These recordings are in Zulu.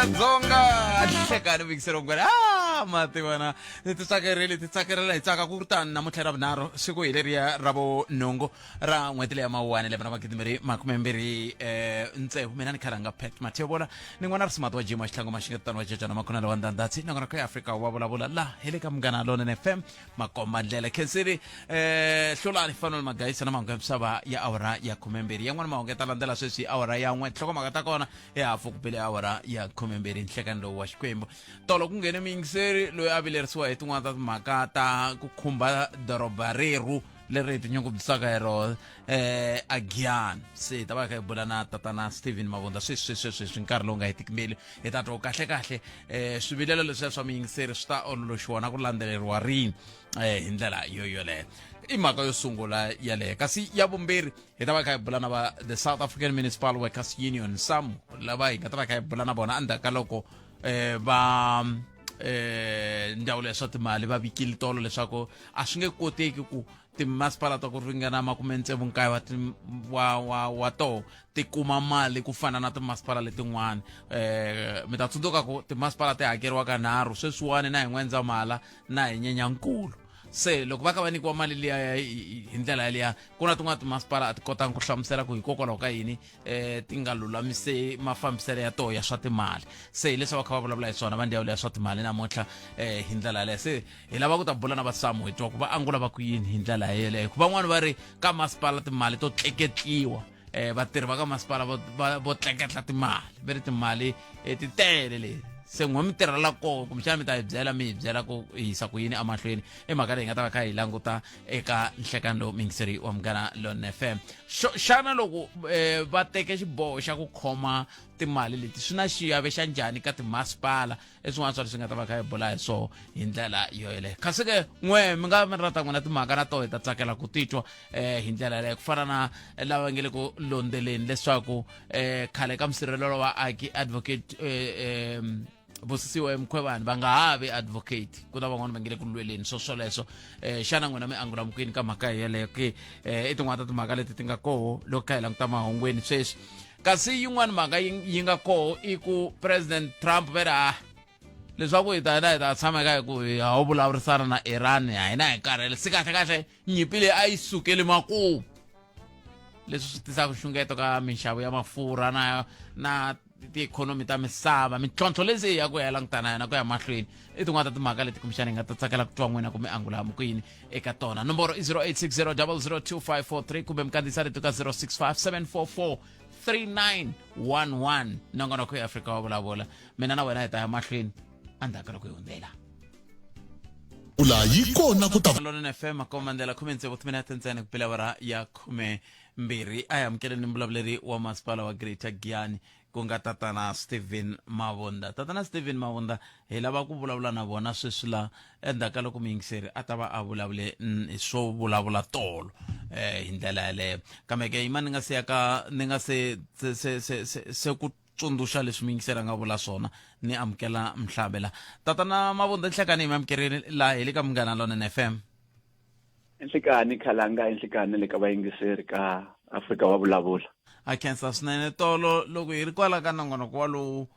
Dzonga hlekani mikisero ngwana mati vana titsakerile hi tsaka ku tani namuntlha ra vunharhu siku hi leriya ra vo nhungu ra n'hweti leya mawuwani 2023 ntsevu mina ni khalanga pet mathiyovola ni n'wana risimati wa jima xihlangu maxingetano wa jejana makhona lawa ndandatsi nangona ka afrika wa vulavula la hi le ka munghana lonene fm makomba ndlela khensiri hlulani fanele magayisa na mahungu ya misava ya awara ya 12 yan'wana mahungu ya ta landzela sweswi awara ya n'we nhlokomhaka ta kona ehafu ku bile awara ya 12 nhlekani lowu wa xikwembu tolo ku nghene muyingiseri loyi a vilerisiwa hi tin'wana ta timhaka ta ku khumba doroba reru leri hi tinyungubyisaka hi rona Giyani se ta va kha hi bula na tatana Stephen Mavunda sweswi nkarhi lowu nga hetiki mbili hi ta twa kahle swivilelo leswiya swa muyingiseri swi ta ololoxiwa na ku landzeleriwa rini hi ndlela yoyoleyo i mhaka yo sungula yaleyo kasi ya vumbirhi hi ta va kha hi bula na va the South African Municipal Workers Union SAMWU lava hi nga ta va kha hi bula na vona endzhaku ka loko va ndzawulo ya swa timali va vikile tolo leswaku a swi nge koteki ku timasipala ta ku ringana 69 wa toho ti kuma mali ku fana na timasipala letin'wana mi ta tsundzuka ku timasipala ti hakeriwaka 3 sweswiwani na hi N'wendzamhala na hi Nyenyankulu se loko va ka va nyikiwa mali liya hi ndlela yaliya ku na tin'wana timasipala a ti kotanga ku hlamusela ku hikokwalaho ka yini ti nga lulamise mafambiselo ya toho ya swa timali se hi leswi va kha va vulavula hi swona va ndzawulo ya swa timali namuntlha hi ndlela yaleyo se hi lava ku ta bula na va SAMWU hi twa ku va angula va ku yini hi ndlela yeleyo ku van'wani va ri ka masipala timali to tleketliwa vatirhi va ka masipala vo tleketla timali va ri timali ti tele leti se n'we mi tirhela koho kumbexana mi ta hi byela ku hi yisa ku yini emahlweni i mhaka leyi hi nga ta va kha hi languta eka nhlekani lowu mingiseri wa munghana Lone FM xana loko va teke xiboho xa ku khoma timali leti swi na xiave xa njhani ka timasipala swin'wana swa leswi nga ta va kha hi bula hi swona hi ndlela yoyeleyo kasi ke n'we mi nga mi rata n'wina timhaka na toho hi ta tsakela ku titwa hi ndlela yaleyo ku fana na lava nge le ku londzeleni leswaku khale ka msirhelelo wa aki advocate Busisiwe Mkhwebane va nga havi advocate ku ta van'wana va nge le ku lweleni swoleswo xana n'wina mi angula mukini ka mhaka yeleyo ke i tin'wana ta timhaka leti ti nga koho loko kha hi languta mahungweni sweswi kasi yin'wana mhaka yi nga koho i ku President Trump va ri leswaku hi ta tshama ka hi ku hi ho vulavurisana na Iran hina hi karhele se kahle nyimpi leyi a yi sukeli makumu leswi swi tisaka nxungeto ka minxavo ya mafurha na tiikhonomi ta misava mintlhontlho leyi ya ku ya langutana yona ku ya mahlweni i tin'wana ta timhaka leti kumbexana hi nga ta tsakela ku twa n'wina kumbe angula mukuyini eka tona nomboro i 0860 0025543 kumbe mikandisa leti ka 0657443911 nongonoko ya Afrika wa vulavula mina na wena hi ta ya mahlweni endzhaku ka loko hi hundzela yi kona ku ta Lone FM makomba ndlela 16 minute ntsena ku pela awara ya 12 a hi amukeleni mbulavuleri wa masipala wa Greater Giyani ku nga tatana Stephen Mavunda hi lava ku vulavula na vona sweswi la endzhaku ka loko muyingiseri a ta va a vulavule hi swo vulavula tolo hi ndlela yaleyo kambe ke yima ni nga se ku tsundzuxa leswi muyingiseri a nga vula swona ni amukela mhlabela tatana Mavunda nhlekani hi mi amukerile la hi le ka munghana Lone FM enhlekani khalanga enhlekani le ka vayingiseri ka Afrika wa vulavula a khensa swinene tolo loko hi ri kwala ka nongonoko wa lowu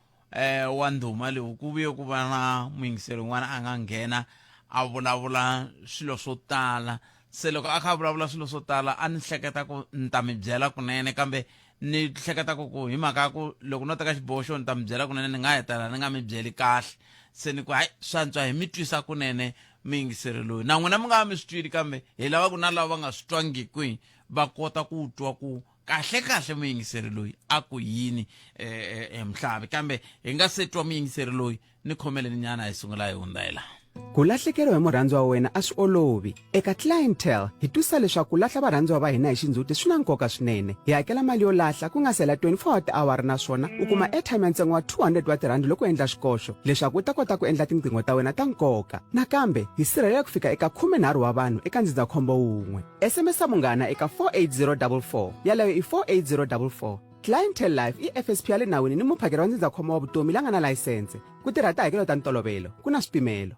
wa ndhuma lewu ku vuye ku va na muyingiseri wun'wana a nga nghena a vulavula swilo swo tala se loko a kha vulavula swilo swo tala a ni hleketa ku ni ta mi byela kunene kambe ni hleketa ku hi mhaka ku loko no teka xiboho xo ni ta mi byela kunene ni nga hetela ni nga mi byeli kahle se ni ku hayi swantswa hi mi twisa kunene muyingiseri loyi na n'wina mi nga mi swi twili kambe hi lava ku na lava va nga swi twangiki va kota ku twa ku kahle muyingiseri loyi a ku yini mhlavi kambe hi nga se twa muyingiseri loyi ni khomeleni nyana hi sungula hi hundza hi la Ku lahlekeriwa hi murhandziwa wa wena a swi olovi. Eka Clientele hi twisisa leswaku ku lahla varhandziwa va hina hi xindzhuti swi na nkoka swinene. Hi hakela mali yo lahla ku nga se hela 24 wa tiawara naswona u kuma airtime ya ntsengo wa 200 wa tirhandi loko u endla xikoxo leswaku u ta kota ku endla tinqingho ta wena ta nkoka. Nakambe hi sirhelela ku fika eka 13 wa vanhu eka ndzindzakhombo wun'we. SMS munghana eka 48044 yaleyo i 48044. Clientele Life i FSP ya le nawini ni muphakeri wa ndzindzakhombo wa vutomi la nga na layisense. Ku tirha tihakelo ta ntolovelo ku na swipimelo.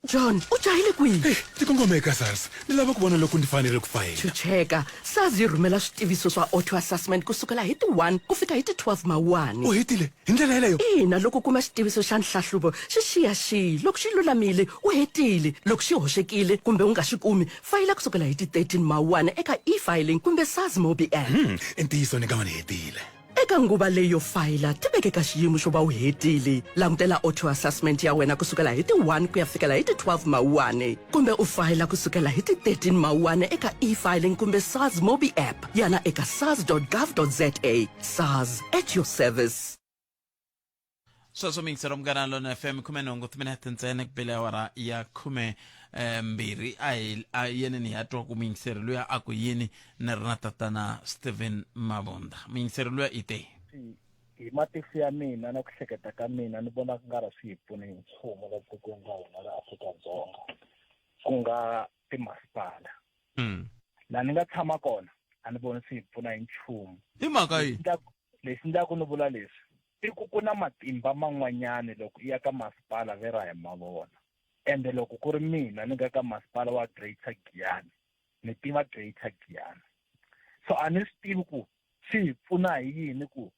John, u jahile kwihi? Tikongomeka SARS. Ni lava ku vona loko ni fanele ku fayila. Chucheka, SARS yi rhumela switiviso swa auto assessment kusukela hi ti 1 ku fika hi ti 12 Mawuwani. U hetile hi ndlela yeleyo. Ina, loko kuma xitiviso xa nhlahluvo xi xiyaxiyi. Loko xi lulamile u hetile. Loko xi hoxekile kumbe u nga xi kumi, fayila kusukela hi ti 13 Mawuwani eka e-filing kumbe SARS Mobi app. Ntiyiso ni nga va ni hetile. Eka nguva leyi yo fayila tibeke ka xiyimo xo va u hetile. Langutela auto assessment ya wena kusukela hi ti 1 ku ya fikela hi ti 12 Mawuwani kumbe u fayila kusukela hi ti 13 Mawuwani eka e-filing kumbe SARS Mobi app yana eka sars.gov.za. SARS at your service. sweswo mingisero munghana lona FM 18 minute ntsena ku bile awara ya 12 a yeneni ya twa ku mingisero luya a ku yini ni ri na tatana Stephen Mabunda. Mingisero luya ite hi matihlo ya mina na ku hleketa ka mina ni vona ku nga ri swi hi pfune hi nchumu la tikweni ra hina ra Afrika-Dzonga ku nga timasipala. Laha ni nga tshama kona a ni voni swi hi pfuna hi nchumu. hi mhaka yini? Lexi ndlaku ni vula leswi i ku na matimba man'wanyana loko iya ka masipala vera hi mavona. Ende loko ku ri mina ni nga ka masipala wa Greater Giyani ni tiva Greater Giyani, so a ni swi tivi ku swi hi pfuna hi yini ku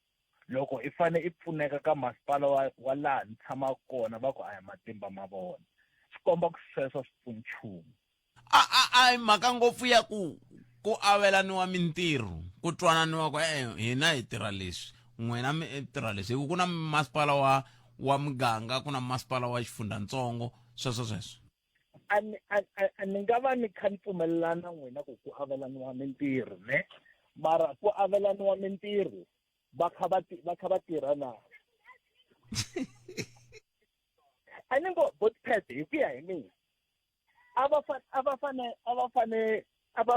loko i fane i pfuneka ka masipala wa laha ni tshama kona va ku a hi matimba ma vona. Swi komba ku sweswo swi pfuni nchumu. a hi mhaka ngopfu ya ku avelaniwa mintirho ku twananiwa ku hina hi tirha leswi n'wina mi tirha leswi hi ku na masipala wa muganga ku na masipala wa xifundzantsongo sweswo. Ni nga va ni kha ni pfumelelana na n'wina ku avelaniwa mintirho ne, mara ku avelaniwa mintirho va kha va tirha na. A ni ngo botpet hi ku ya hi mina a va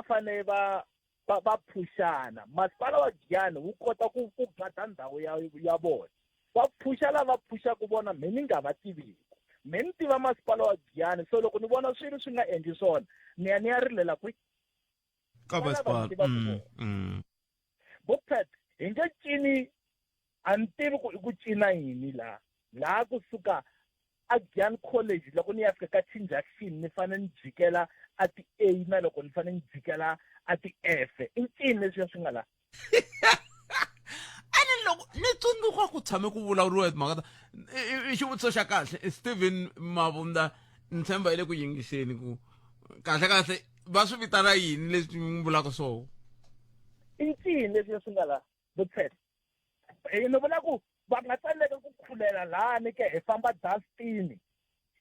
fane va phushana. Masipala wa Giyani wu kota ku gada ndhawu ya vona. Va phusha lava phushaku vona me ni nga va tiviki. Me ni tiva masipala wa Giyani, so loko ni vona swilo swi nga endli swona ni ya rilela kwi ka masipala. Bopet hi nge cini a ni tivi ku i ku cina yini laha kusuka a Giyani College loko ni ya fika ka T-junction ni fanele ni jikela a ti-A na loko ni fanele ni jikela a ti-F. I ncini leswi swi nga la ani loko ni tsundzuka ku tshame ku vulavuriwa hi timhaka i xivutiso xa kahle. Stephen Mabunda ni tshemba hi le ku yingiseni ku kahle va swi vitana yini leswi mi vulaka swona? I ncini leswi swi nga la Bopet? Ni vula ku va nga tsandzeka ku khulela laha ni ke hi famba Dustin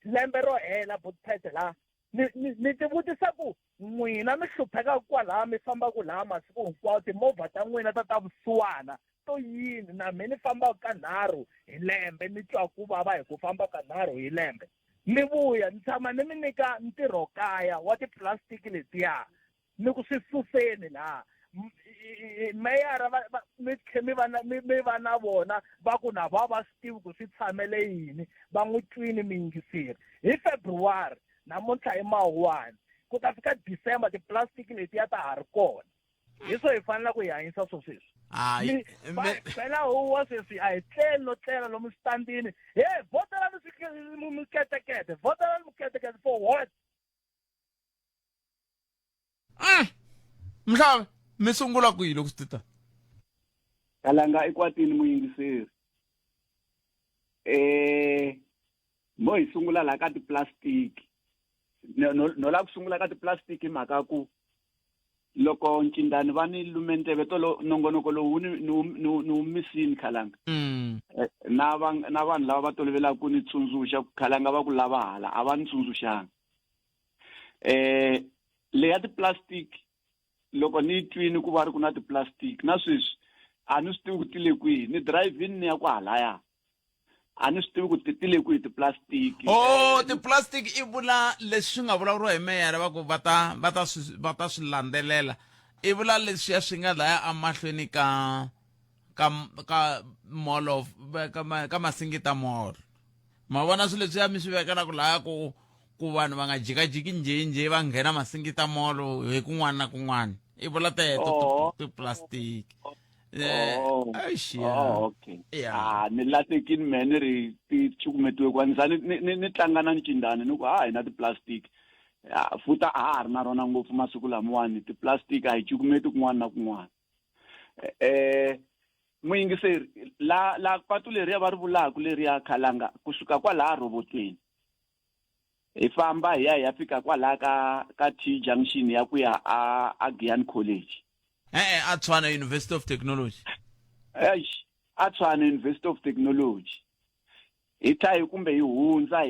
lembe ro hela Bopet laha ni ti vutisa ku n'wina mi hlupheka kwalaha mi fambaku laha masiku hinkwawo timovha ta n'wina ta vusiwana to yini na me ni famba ka 3 hi lembe ni twa ku vava hi ku famba ka 3 hi lembe. Ni vuya ni tshama ni mi nyika ntirho kaya wa tiplastic letiya ni ku swi suseni laha meyara mi va na vona va ku na va swi tivi ku swi tshamele yini va n'wi twini miyingiseri. Hi February namuntlha hi Mawuwani ku ta fika December tiplastic letiya ta ha ri kona. Hi swo hi fanele ku hi hanyisa swo sweswi. Phela huwa sweswi a hi tleli no tlela lomu switandini votela muketekete votela muketekete for what? Mhlava mi sungula ku yilo ku sitita kalanga ikwatini muyingiseri mo hi sungula la ka tiplastic no la ku sungula ka tiplastic hi mhaka ku loko ncindani va ni lumenteve to nongonoko lowu ni umisini khalanga na vanhu lava va tolovela ku ni tsundzuxa ku khalanga va ku lava hala a va ni tsundzuxanga le ya tiplastic loko ni twini ku va ri ku na tiplastic na sweswi a ni swi tivi ku tile kwihi ni drive in ni ya ku halaya a ni swi tivi ku ti le kwihi tiplastic. Oh, ti-plastic i vula leswi nga vulavuriwa hi meyara va ku va ta swi landzelela i vula leswiya swi nga laya amahlweni ka mall of ka masingita mall ma vona swilo leswiya mi swi vekela ku laya ku vanhu va nga jikajiki njhenjhe va nghena masingita mall hi kun'wana na kun'wana i vula teto ti-plastic. Okay. Ni lahlekini me ni ri ti cukumetiwe kwa ni tlanga na ncindani ni ku hi na ti-plastic futa a ha ri na rona ngopfu masiku lamawani ti-plastic a hi cukumeti kun'wana na kun'wana. Muyingiseri la patu leriya va ri vulaku leriya Khalanga kusuka kwalaha Robotweni hi famba hi ya fika kwalaha ka T junction ya ku ya a Giyani College. A Tshwane University of Technology. A Tshwane University of Technology. Hi ta hi kumbe hi hundza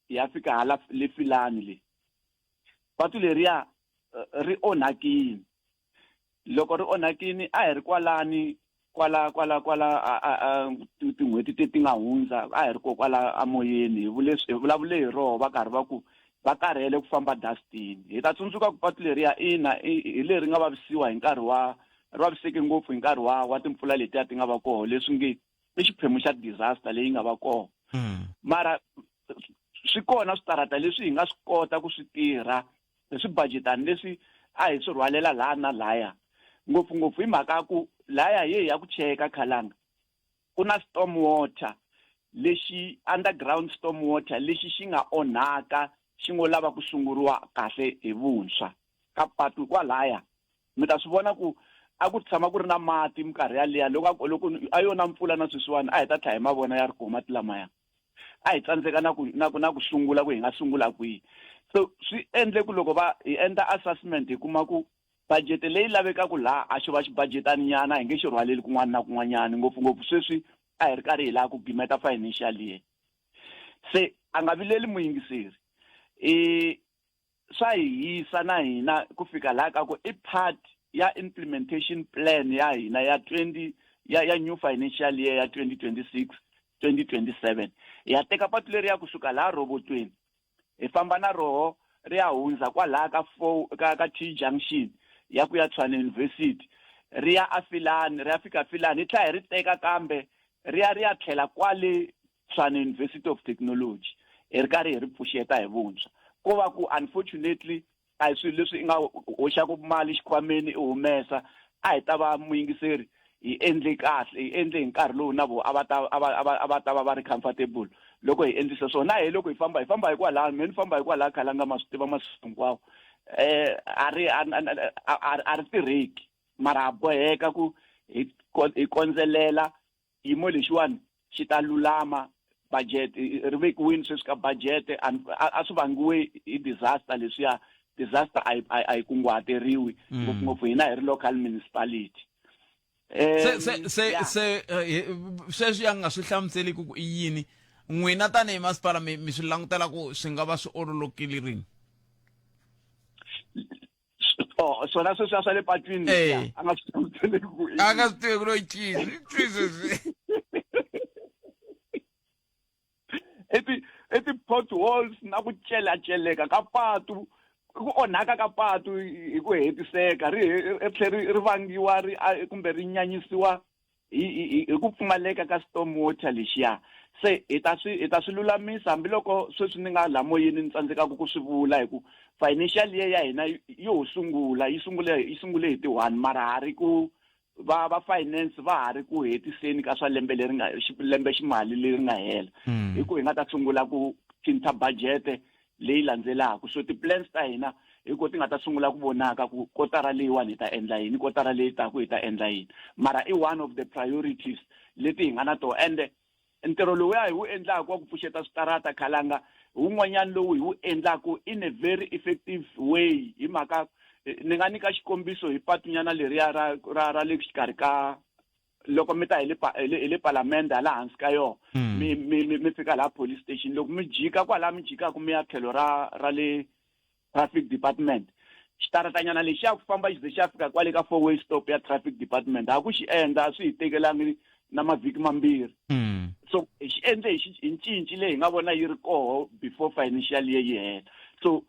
ya fika hala le filani le. Patu leriya ri onhakini. Loko ri onhakini a hi ri kwalani kwala tin'hweti ti nga hundza a hi ri kwala amoyeni hi vulavule hi roho va karhi va ku va karhele ku famba Dustin. Hi ta tsundzuka ku patu leriya hi leri nga vavisiwa hi nkarhi ri vaviseke ngopfu hi nkarhi wa timpfula letiya ti nga va koho leswi nge i xiphemu xa disaster leyi nga va koho. Mara swi kona switarata leswi hi nga swi kota ku swi tirha hi swibudgetani leswi a hi swi rhwalela laha na laya ngopfungopfu hi mhaka ku laya ya ku cheka Khalanga ku na storm water lexi underground storm water lexi xi nga onhaka xi ngo lava ku sunguriwa kahle hi vuntshwa ka patu kwalaya mi ta swi vona ku a ku tshama ku ri na mati minkarhi yaliya loko a yona mpfula na sweswiwani a hi ta tlha hi mavona ya ri koho mati lamaya a hi tsandzeka na ku sungula ku hi nga sungula kwihi. So swi endle ku loko hi endla assessment hi kuma ku budget leyi lavekaka laha a xi va xibudgetani nyana hi nge xi rhwaleli kun'wana na kun'wanyana ngopfungopfu sweswi a hi ri karhi hi laha ku gimeta financial year. Se a nga vileli muyingiseri swa hi hisa na hina ku fika laha ka ku i part ya implementation plan ya hina ya new financial year ya 2026-2027 ya teka patu leri ya kusuka laha Robotweni hi famba na roho ri ya hundza kwalaha ka T junction ya ku ya Tshwane University ri ya afilani ri ya fika filani hi tlha hi ri teka kambe ri ya tlhela kwale Tshwane University of Technology hi ri karhi hi ri pfuxeta hi vuntshwa ko va ku unfortunately a hi swilo leswi i nga hoxaku mali xikhwameni i humesa a hi ta va muyingiseri hi endle kahle hi endle hi nkarhi lowu na vo a va ta va ri comfortable loko hi endlisa swona hi loko hi famba hi kwalaha me ni famba hi kwalaha Khalanga ma swi tiva masiku hinkwawo a ri tirheki mara ha boheka ku hi kondzelela yimo lexiwani xi ta lulama budget ri vekiwini sweswi ka budget a swi vangiwe hi disaster leswiya disaster a yi kunguhateriwi ngopfungopfu hina hi ri local municipality. Sweswi ya nga swi hlamuseli ku i yini n'wina tanihi masipala mi swi langutela ku swi nga va swi ololokile rini? Swona sweswiya swa le patwini a nga swi hlamuseli ku a nga swi tivi ku lo Jesus i ti-potholes na ku celaka ka patu ku onhaka ka patu hi ku hetiseka ri vangiwa kumbe ri nyanyisiwa hi ku pfumaleka ka storm water lexiya. Se hi ta swi lulamisa hambiloko sweswi ni nga la moyeni ni tsandzekaka ku swi vula hi ku financial year ya hina yo sungula yi sungule hi ti-1 mara hari ku va finance va hari ku hetiseni ka swa lembe ximali leri nga hela hi ku hi nga ta sungula ku cinta budget leyi landzelaka so ti-plans ta hina hi ku ti nga ta sungula ku vonaka ku kotara leyiwani hi ta endla yini kotara leyi taku hi ta endla yini mara i one of the priorities leti hi nga na to ende ntirho lowu ya hi wu endlaku wa ku pfuxeta switarata Khalanga wun'wanyana lowu hi wu endlaku in a very effective way hi mhaka ni nga nyika xikombiso hi patunyana leriya ra le xikarhi ka loko mi ta hi le palamende hala hansi ka yona mi fika laha police station loko mi jika kwalaha mi jikaku mi ya tlhelo ra le traffic department xitaratanyana lexiya ku famba xi ze xi ya fika kwale ka 4-way stop ya traffic department ha ku xi endla a swi hi tekelangi na mavhiki mambirhi so xi endle hi ncinci leyi hi nga vona yi ri koho before financial year yi hela. So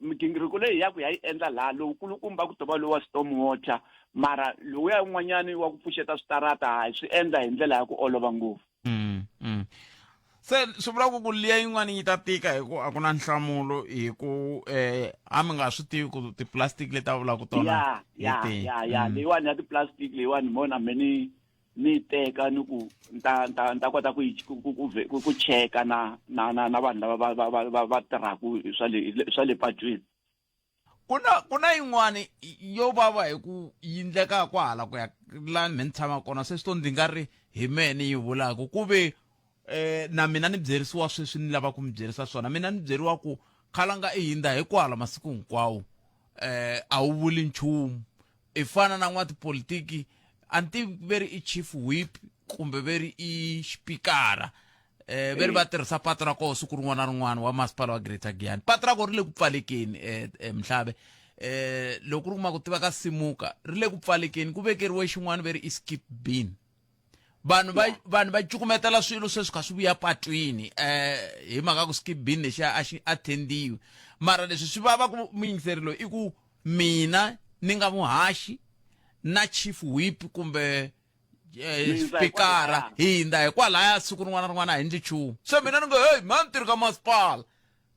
migingiriko leyi ya ku ya yi endla laha lowukulukumba ku tova lowu wa stormwater, mara lowuya un'wanyani wa ku pfuxeta switarata swi endla hi ndlela ya ku olova ngopfu. Se swi vula ku liya yin'wani yi ta tika hi ku a ku na nhlamulo hi ku a mi nga swi tivi ku tiplastic leti a vulaka tona ya leyiwani ya tiplastic leyiwani mona me ni teka ni ku nta kota ku cheka na vanhu lava va tirhaku swa le patwini. ku na yin'wani yo vava hi ku yi endleka kwahala ku ya la mi ni tshama kona se swi to ndzi nga ri hi mene yi vulaka ku ve na mina ni byerisiwa sweswi ni lava ku mi byerisa swona. Mina ni byeriwa ku khalanga i hindza hi kwala masiku hinkwawo a wu vuli nchumu i fana na n'watipolitiki a ni tivi veri i chief whip kumbe veri i xipikara veri va tirhisa patu ra koho siku rin'wana na rin'wana wa masipala wa Greater Giyani. Patu ra koho ri le ku pfalekeni Mhlave loko ri kuma ku tiva ka simuka ri le ku pfalekeni ku vekeriwe xin'wana veri i skip bin. vanhu va cukumetela swilo sweswi kha swi vuya patwini hi mhaka ku skip bin lexi a xi attendiwi. Mara leswi swi vava ku muyingiserilo i ku mina ni nga muhaxi na chief whip kumbe spikara hi hindza hikwalaya siku rin'wana na rin'wana a hi endli nchumu. Se mina ni ngo hey mani tirhi ka masipala,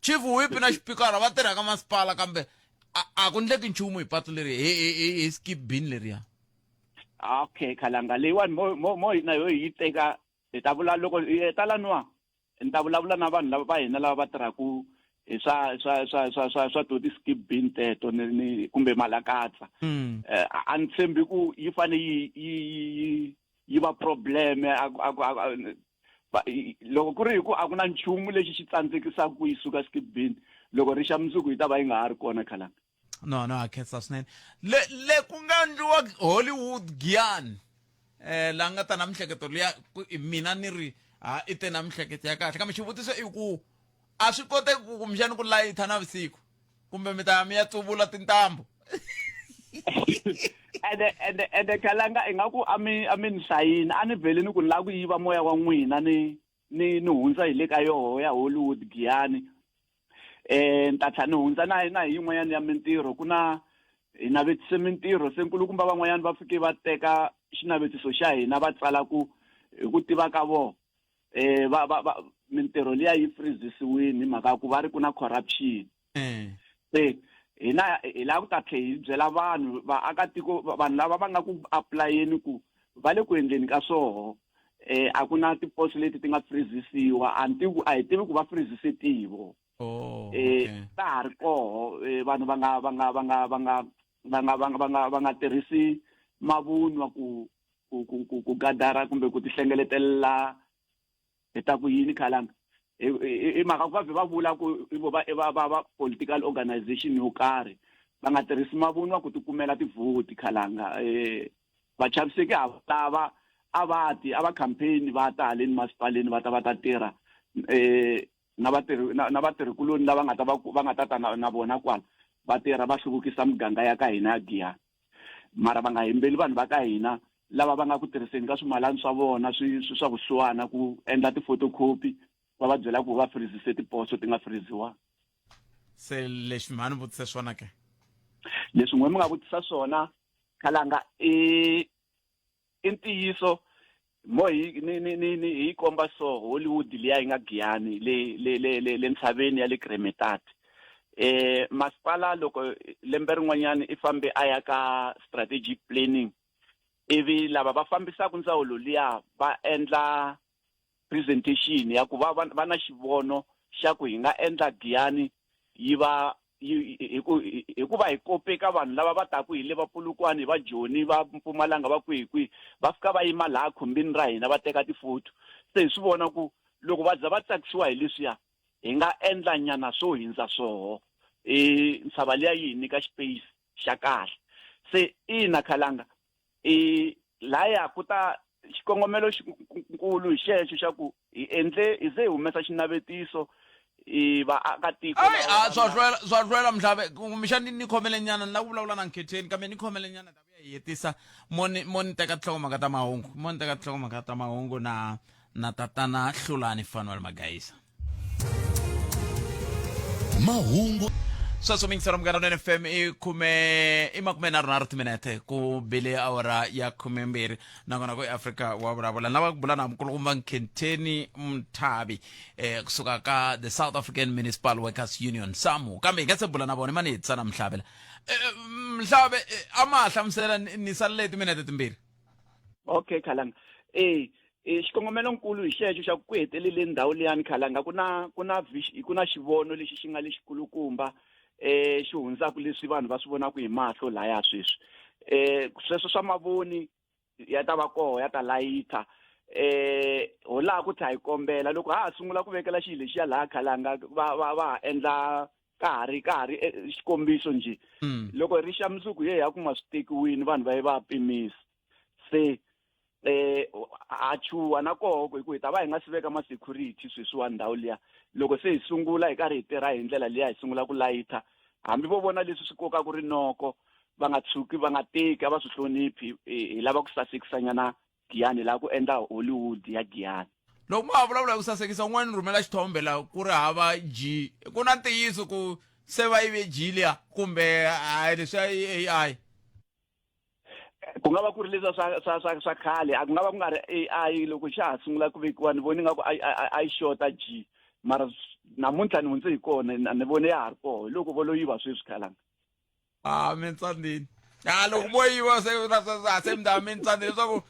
chief whip na xipikara va tirha ka masipala kambe a ku endleki nchumu hi patu leri hi skip bin leriya. Okay, khalanga leyiwani mo hina yo yi teka hi ta vula loko hi heta laniwa ni ta vulavula na vanhu lava va hina lava va tirhaku hi swa to ti-skip bin teto kumbe malakatsa. A ni tshembi ku yi fane yi va probleme loko ku ri hi ku a ku na nchumu lexi xi tsandzekisaka ku yi suka skip bin loko ri xa mundzuku yi ta va yi nga ha ri kona khalanga. No a khensa swinene le ku nga ndliwa Hollywood Giyani la nga ta na mihleketo liya mina ni ri i te na mihleketo ya kahle kambe xivutiso i ku a swi koteki ku kumbexani ku layitha na vusiku kumbe mi ta mi ya tsuvula tintambu. ende khalanga ingaku a mi ni sayini a ni vhele ni ku ni lava ku yiva moya wa n'wina ni hundza hi le ka yoho ya Hollywood Giyani. Ni ta tlhela ni hundza na hi yin'wanyana ya mintirho ku na hi navetise mintirho se nkulukumba van'wanyana va fike va teka xinavetiso xa hina va tsala ku hi ku tiva ka vona mintirho liya yi freezisiwini hi mhaka ku va ri ku na corruption. Se hina hi lava ku ta tlhela hi byela vanhu vaakatiko vanhu lava va nga ku aplayeni ku va le ku endleni ka swoho a ku na tiposi leti ti nga freezisiwa a hi tivi ku va freezise tivo. Ta ha ri koho vanhu va nga tirhisi mavunwa ku gadara kumbe ku tihlengeletelela hi ta ku yini khalanga i mhaka ku va vhe va vula ku va political organization yo karhi va nga tirhisi mavunwa ku tikumela tivhoti khalanga. Vachaviseki lava a va campaign va ta haleni masipaleni va ta tirha na vatirhikuloni lava va nga ta na vona kwala va tirha va hluvukisa miganga ya ka hina ya Giyani. Mara va nga himbeli vanhu va ka hina lava va nga ku tirhiseni ka swimalana swa vona swa vusiwana ku endla ti-photocopy va va byela ku va freezise tiposo ti nga freeziwa. Se leswi mhani vutise swona ke leswi n'we mi nga vutisa swona khalanga i ntiyiso mo hi komba so Hollywood liya yi nga Giyani le ntshaveni ya le Kremetati. Masipala loko lembe rin'wanyana i fambe a ya ka strategic planning ivi lava va fambisaka ndzawulo liya va endla presentation ya ku va na xivono xa ku hi nga endla Giyani yi va hikuva hi kopeka vanhu lava va taku hi le va Polokwane va Joni va Mpumalanga va kwihi va fika va yima laha khumbini ra hina va teka tifoto. Se hi swi vona ku loko va za va tsakisiwa hi leswiya hi nga endla nyana swo hindza swoho ntshava liya yi hi nyika space xa kahle. Se ina khalanga laya ku ta xikongomelo xikulu hi xexo xa ku hi ze hi humesa xinavetiso vaakatiko swa hlwela Mhlave kumbexani ni khomele nyana ni la ku vulavula na Nkhetheni kambe ni khomele nyana ta vuya hi hetisa mo ni teka tinhlokomhaka ta mahungu na na tatana Hlulani Fanuel Magaisa. mahungu Sweswo mingisela Munghana FM makume nharhu timinete ku bile awara ya 12 nakona ku Africa wa vulavula lava ku bula na mukulukumba Nkhenteni Mthabi kusuka ka the South African Municipal Workers Union SAMU kambe nga se bula na vona mani hitsana Mhlabela Mhlabe hlamusela ni salele timinete timbirhi. Okay Khalanga xikongomelo nkulu hi xexo xa ku hetelele ndhawu liyani Khalanga kuna xivono lexi xi nga lexikulukumba xi hundzaku leswi vanhu va swi vonaka hi mahlo laya sweswi sweswo swa mavoni ya ta va koho ya ta layitha ho laha ku tlha hi kombela loko ha sungula ku vekela xilo lexiya laha Khalanga va endla ka hari xikombiso nje loko ri xa mundzuku ya ku nga swi tekiwini vanhu va pimisa se a chuwa na koho ku hi ta va hi nga siveka ma security sweswiwa ndhawu liya loko se hi sungula hi karhi hi tirha hi ndlela liya hi sungula ku layitha hambi vo vona leswi swi koka ku rinoko va nga tshuki va nga teki a va swi hloniphi hi lava ku sasekisanyana Giyani laha ku endla Hollywood ya Giyani. Loko ma vulavula ku sasekisa un'wana rhumela xithombe la ku ri hava G ku na ntiyiso ku se va yive G liya kumbe leswi AI ku nga va ku ri leswa swa khale a ku nga va ku nga ri AI loko xa ha sungula ku vekiwa ni voni nga ku ai shota G mara namuntlha ni hundze hi kona ni vone ya ha ri koho loko vo lo yiva sweswi Khalanga mintsandini loko mo yiva se mda mintsandini leswaku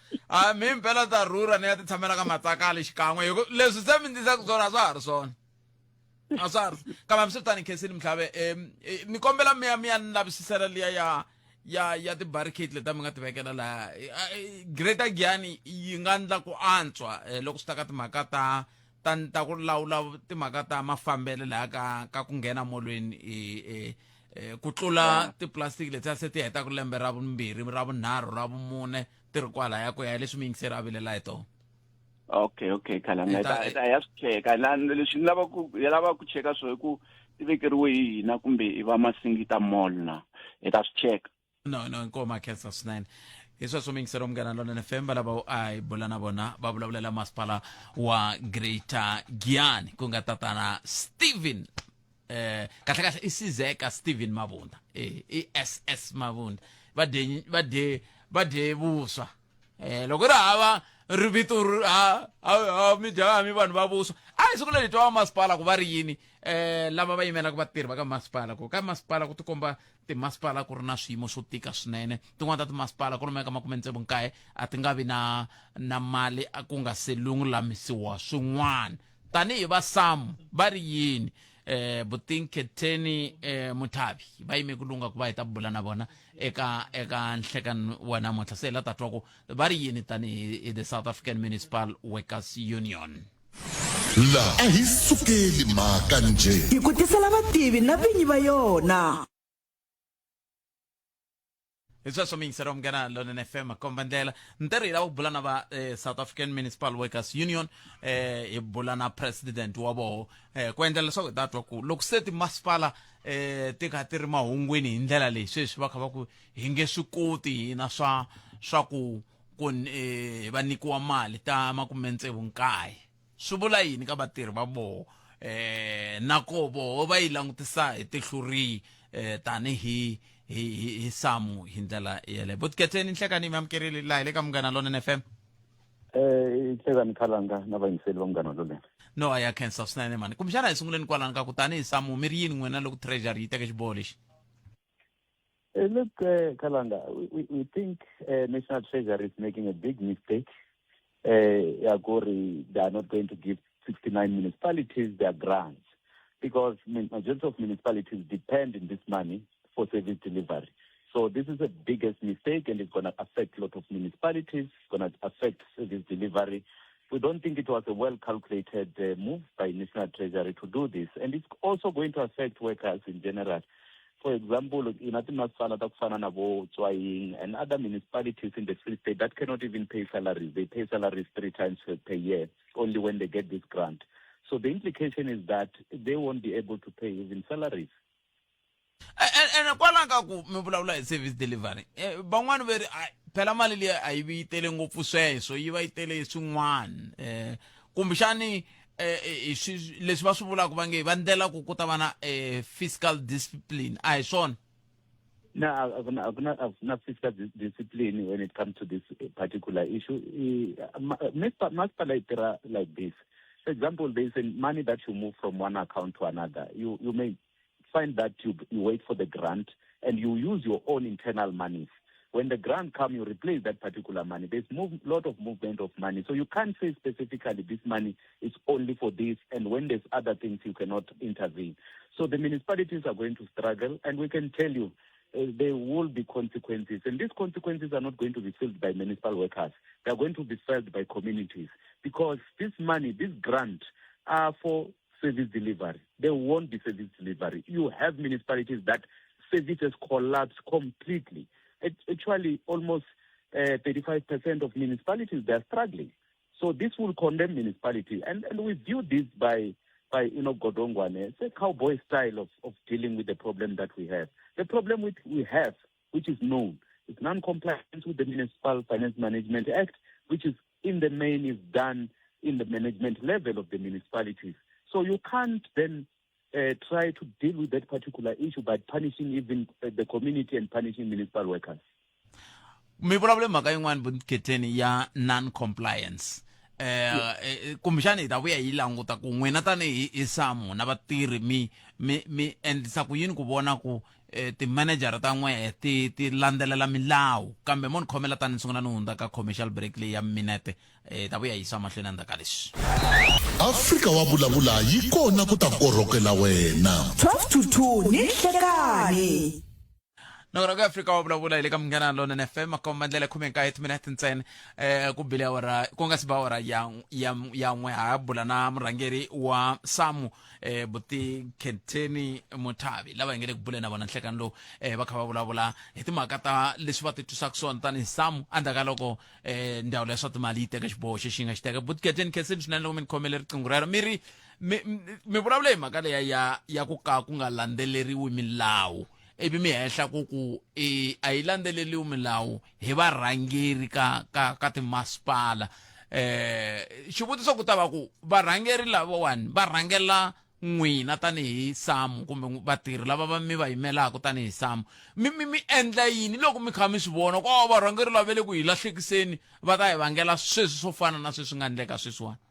mi mpela ta rhurha ni ya ti tshamela ka matsakali xikan'we leswi se mi ndisaka swona a swa ha ri swona a swa ha ri kambe swi tani Khensini Mhlabe ni kombela mi ya ni lavisisela liya ya ti barricade leta mi nga ti vekela laha Greater Giyani yi nga ndla ku antswa loko swi ta ka timhaka ta ku lawula timhaka ta mafambele laha ka ku nghena molweni ku tlula tiplastic leti se ti heta ku lembe ra vumbirhi ra vunharhu ra vumune ti ri kwalaya ku ya leswi mi yingiseri a vilela hi tona. Okay Khalanga ya swi cheka leswi ni lava ku cheka swo hi ku ti vekeriwe hi hina kumbe hi va Masingita Mall na hi ta swi cheka. No inkoma Khensa swinene hi sweswo mi yingiseri Munghana Lonene FM lava a hi bula na vona va vulavulela masipala wa Greater Giyani ku nga tatana Stephen kahle isizeka Stephen Mabunda SS Mabunda va de vuswa loko ri hava rivito mi dya mi vanhu va vuswa hi siku leri twa masipala ku va ri yini lava va yimelaka vatirhi va ka masipala ku ka masipala ku tikomba timasipala ku ri na swiyimo swo tika swinene tin'wana ta timasipala ku rumeka 69 a ti nga vi na mali ku nga se lulamisiwa swin'wana tanihi va SAMU va ri yini Nkhenteni Mthabi va yime ku lunga ku va hi ta bula na vona eka nhlekani wa namuntlha se la ta twa ku va ri yini tanihi the South African Municipal Workers Union. la a hi sukeli mhaka nje hi ku tisela vativi na vinyi va yona. Sweswo mi yingisera Munghana Lonene FM kombandlela ntirho hi lava ku bula na va South African Municipal Workers Union hi bula na president wa voho ku endlela leswaku hi ta twa ku loko se timasipala ti kha ti ri mahungwini hi ndlela leyi sweswi va kha va ku hi nge swi koti hina swa ku va nyikiwa mali ta 69 swi vula yini ka vatirhi va voho na ko voho va yi langutisa hi tihluri tanihi hi SAMU hi ndlela yele Nkhenteni nhlekani mi amukerile laha le ka Munghana Lonene FM nhlekani Khalanga na vayingiseli va Munghana Lonene no aya Khensa swinene mani kumbexana hi sunguleni kwalani ka ku tanihi SAMU mi ri yini n'wina loko treasury yi teke xiboho lexi look Khalanga we think National Treasury is making a big mistake they are not going to give 69 municipalities their grants because majority of municipalities depend on this money for service delivery. So this is the biggest mistake and it's going to affect a lot of municipalities, it's going to affect service delivery. We don't think it was a well-calculated move by National Treasury to do this. And it's also going to affect workers in general. For example, in Atimasfala, and other municipalities in the Free State that cannot even pay salaries. They pay salaries 3 times per year, only when they get this grant. So the implication is that they won't be able to pay even salaries. And kwalanga ku mi vulavula hi service delivery van'wana va ri phela mali leyi a yi vi yi tele ngopfu sweswo yi va yi tele swin'wana kumbexani leswi va swi vulaka va nge va ndlela ku ta va na fiscal discipline a hi swona. No, I've not fiscal discipline when it comes to this particular issue. Must like this. For example, there is money that you move from one account to another. You may find that you wait for the grant and you use your own internal monies. When the grant comes, you replace that particular money. There's a lot of movement of money. So you can't say specifically this money is only for this, and when there's other things, you cannot intervene. So the municipalities are going to struggle, and we can tell you, there will be consequences. And these consequences are not going to be felt by municipal workers. They are going to be felt by communities. Because this money, this grant, are for service delivery. There won't be service delivery. You have municipalities that services collapse completely. It's actually almost 35% of municipalities, they are struggling. So this will condemn municipality. And we view this by Godongwane. It's a cowboy style of dealing with the problem that we have. The problem we have, which is known, is non-compliance with the Municipal Finance Management Act, which is in the main is done in the management level of the municipalities. So you can't then try to deal with that particular issue by punishing even the community and punishing municipal workers. Mi problem maka yin'wana Bukhetheni ya non-compliance. Kumbexani ta vuya hi languta ku n'wina tanihi SAMU na vatirhi mi endlisa ku yini ku vona ku ti-manager ta n'we ti landzelela milawu kambe mo ni khomela tani ni sungula ni hundza ka commercial break leyi ya minete ta vuya hi yisa mahlweni endzhaku ka leswi. Afrika wa vulavula yi kona ku ta korhokela wena 12 to 2 ni nhlekani. Nokora ka Afrika wa vulavula ile ka Munghana Lonene FM makomandlela 19 minutes ntsena ku bile awara ku nga si ba awara ya n'we ha bula na murhangeri wa SAMU Bukhetheni Mothabi lava hi ngele ku bule na vona nhlekani lo va kha va vulavula hi timhaka ta leswi va ti twisaka swona tani SAMU andaka loko ndhawu ya swa timali yi teka xiboho xi nga xi teka Bukhetheni khenseni swinene loko mi ni khomele riqingho rero mi vulavula hi mhaka leya ya ku ka ku nga landzeleriwi milawu ivi mi hehla ku a yi landzeleliwi milawu hi varhangeri ka timasipala xivutiso ku ta va ku varhangeri lavawani va rhangela n'wina tanihi SAMU kumbe vatirhi lava va mi va yimelaka tanihi SAMU mi endla yini loko mi kha mi swi vona ku varhangeri lava le ku hi lahlekiseni va ta hi vangela sweswi swo fana na sweswi nga endleka sweswiwani?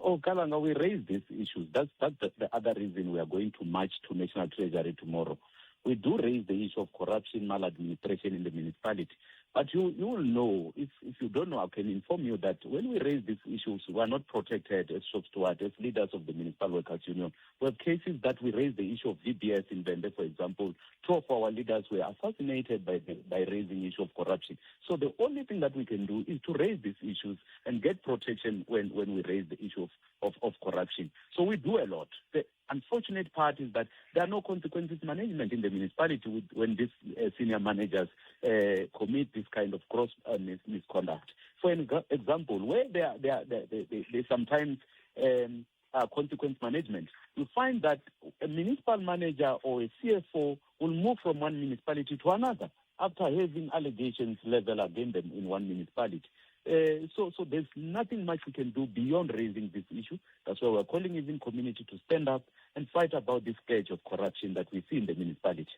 Oh, Kalanga, we raise these issues. That's the other reason we are going to march to National Treasury tomorrow. We do raise the issue of corruption, maladministration in the municipality. But you will know, if you don't know, I can inform you that when we raise these issues, we are not protected as shop steward, as leaders of the Municipal Workers Union. We have cases that we raise the issue of VBS in Bende, for example. 2 of our leaders were assassinated by raising the issue of corruption. So the only thing that we can do is to raise these issues and get protection when we raise the issue of corruption. So we do a lot. The unfortunate part is that there are no consequences management in the municipality when these senior managers commit this kind of gross misconduct. For example, where there sometimes consequence management, you find that a municipal manager or a CFO will move from one municipality to another after having allegations leveled against them in one municipality. So there's nothing much we can do beyond raising this issue. That's why we're calling even community to stand up and fight about this scourge of corruption that we see in the municipality.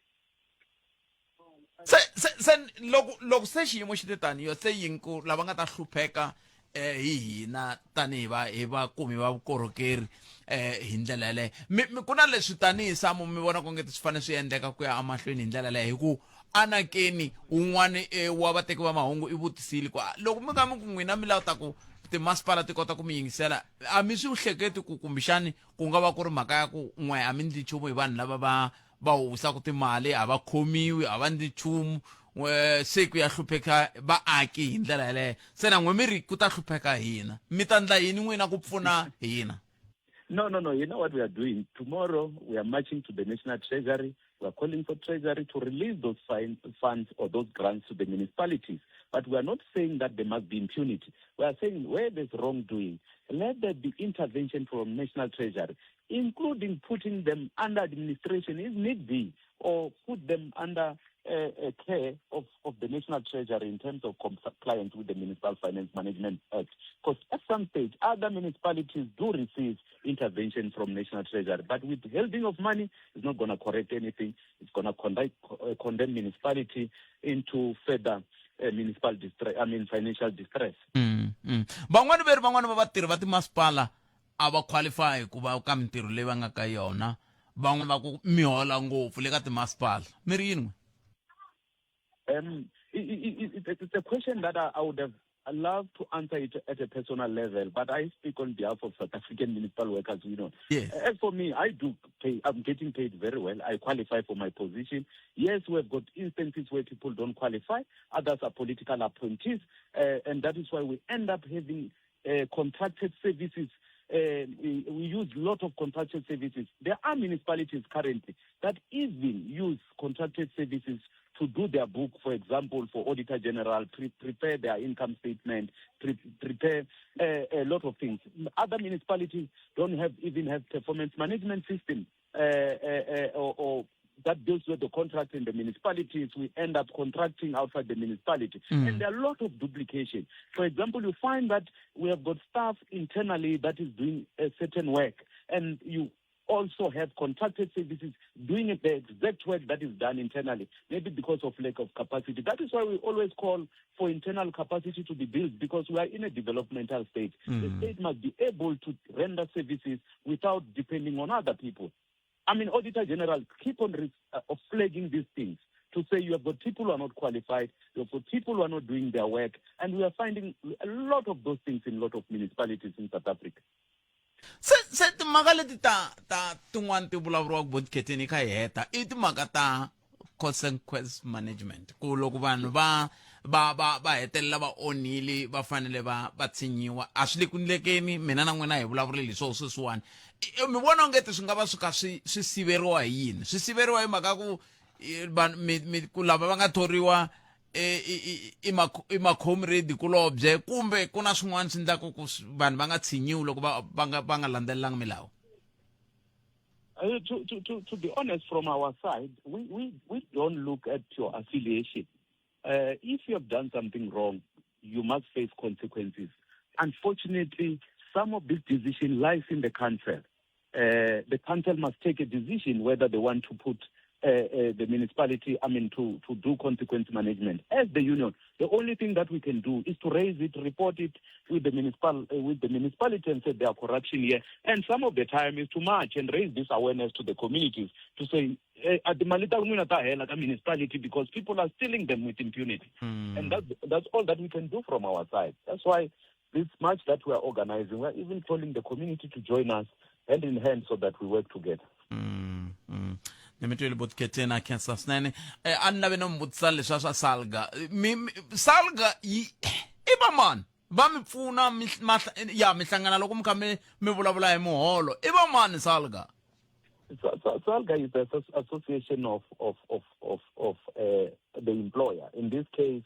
Sen loko se xiyimo xi te taniyo se yinku lava nga ta hlupheka hi hina tanihi va kumi va vukorhokeri hi ndlela yaleyo ku na leswi tanihi SAMU mi vona ku nge swi fanele swi endleka ku ya emahlweni hi ndlela yaleyo hi ku anakeni un'wana wa vateki va mahungu i vutisile ku loko mi nga mi ku n'wina mi lava ta ku timasipala ti kota ku mi yingisela a mi swi hleketi ku kumbexani ku nga va ku ri mhaka ya ku n'we a mi ndli nchumu hi vanhu lava va huwisaka timali a va khomiwi a va ndli nchumu se ku ya hlupheka vaaki hi ndlela yaleyo se na n'we mi ri ku ta hlupheka hina mi ta ndla yini n'wina ku pfuna hina? No. You know what we are doing? Tomorrow we are marching to the National Treasury. We are calling for Treasury to release those funds or those grants to the municipalities. But we are not saying that there must be impunity. We are saying where there's wrongdoing, let there be intervention from National Treasury, including putting them under administration if need be, or put them under care of the National Treasury in terms of compliance with the Municipal Finance Management Act. Because at some stage, other municipalities do receive intervention from National Treasury, but withholding of money is not going to correct anything. It's going to condemn municipality into further municipal distress, financial distress. Van'wani va vatirhi va timasipala a va qualify ku va ka mintirho leyi va nga ka yona, van'wani va ku mi hola ngopfu le ka timasipala, mi ri yini? It's a question that I would have loved to answer it at a personal level, but I speak on behalf of South African Municipal Workers Union. Yes. As for me, I'm getting paid very well. I qualify for my position. Yes, we have got instances where people don't qualify. Others are political appointees, and that is why we end up having contracted services. We use a lot of contracted services. There are municipalities currently that even use contracted services to do their book, for example, for Auditor General, prepare their income statement, prepare a lot of things. Other municipalities don't even have performance management system or that deals with the contract in the municipalities. We end up contracting outside the municipality. And there are a lot of duplication. For example, you find that we have got staff internally that is doing a certain work, and you also have contracted services doing the exact work that is done internally, maybe because of lack of capacity. That is why we always call for internal capacity to be built, because we are in a developmental state. The state must be able to render services without depending on other people. Auditor General keep on flagging these things to say you have got people who are not qualified, you have got people who are not doing their work, and we are finding a lot of those things in a lot of municipalities in South Africa. Se timhaka leti ta tin'wani ti vulavuriwaka Botheketheni ka heta I timhaka ta consequence management, ku loko vanhu va hetelela va onhile va fanele va tshinyiwa, a swi le ku endlekeni. Mina na n'wina hi vulavurile hi swona sweswiwani. Mi vona ongeti swi nga va swi kha swi siveriwa hi yini? Swi siveriwa hi mhaka ku lava va nga thoriwa I ma-comrade kulobye, kumbe ku na swin'wana swi endlaka ku vanhu va nga tshinyiwi loko va nga landzelelanga milawu? To be honest, from our side, we don't look at your affiliation. If you have done something wrong, you must face consequences. Unfortunately, some of this decision lies in the council. The council must take a decision whether they want to put the municipality, to do consequence management. As the union, the only thing that we can do is to raise it, report it with the municipality and say there are corruption here. And some of the time is to march and raise this awareness to the communities to say, at the municipality, because people are stealing them with impunity. And that's all that we can do from our side. That's why this march that we are organizing, we're even calling the community to join us hand in hand so that we work together. Nimitwele Botheketheni khensa swinene. A ni lave no mi vutisa leswa swa SALGA. SALGA I va mani va mi pfuna mi hlangana loko mi kha mi vulavula hi muholo? I va mani SALGA? SALGA is the association of the employer. In this case,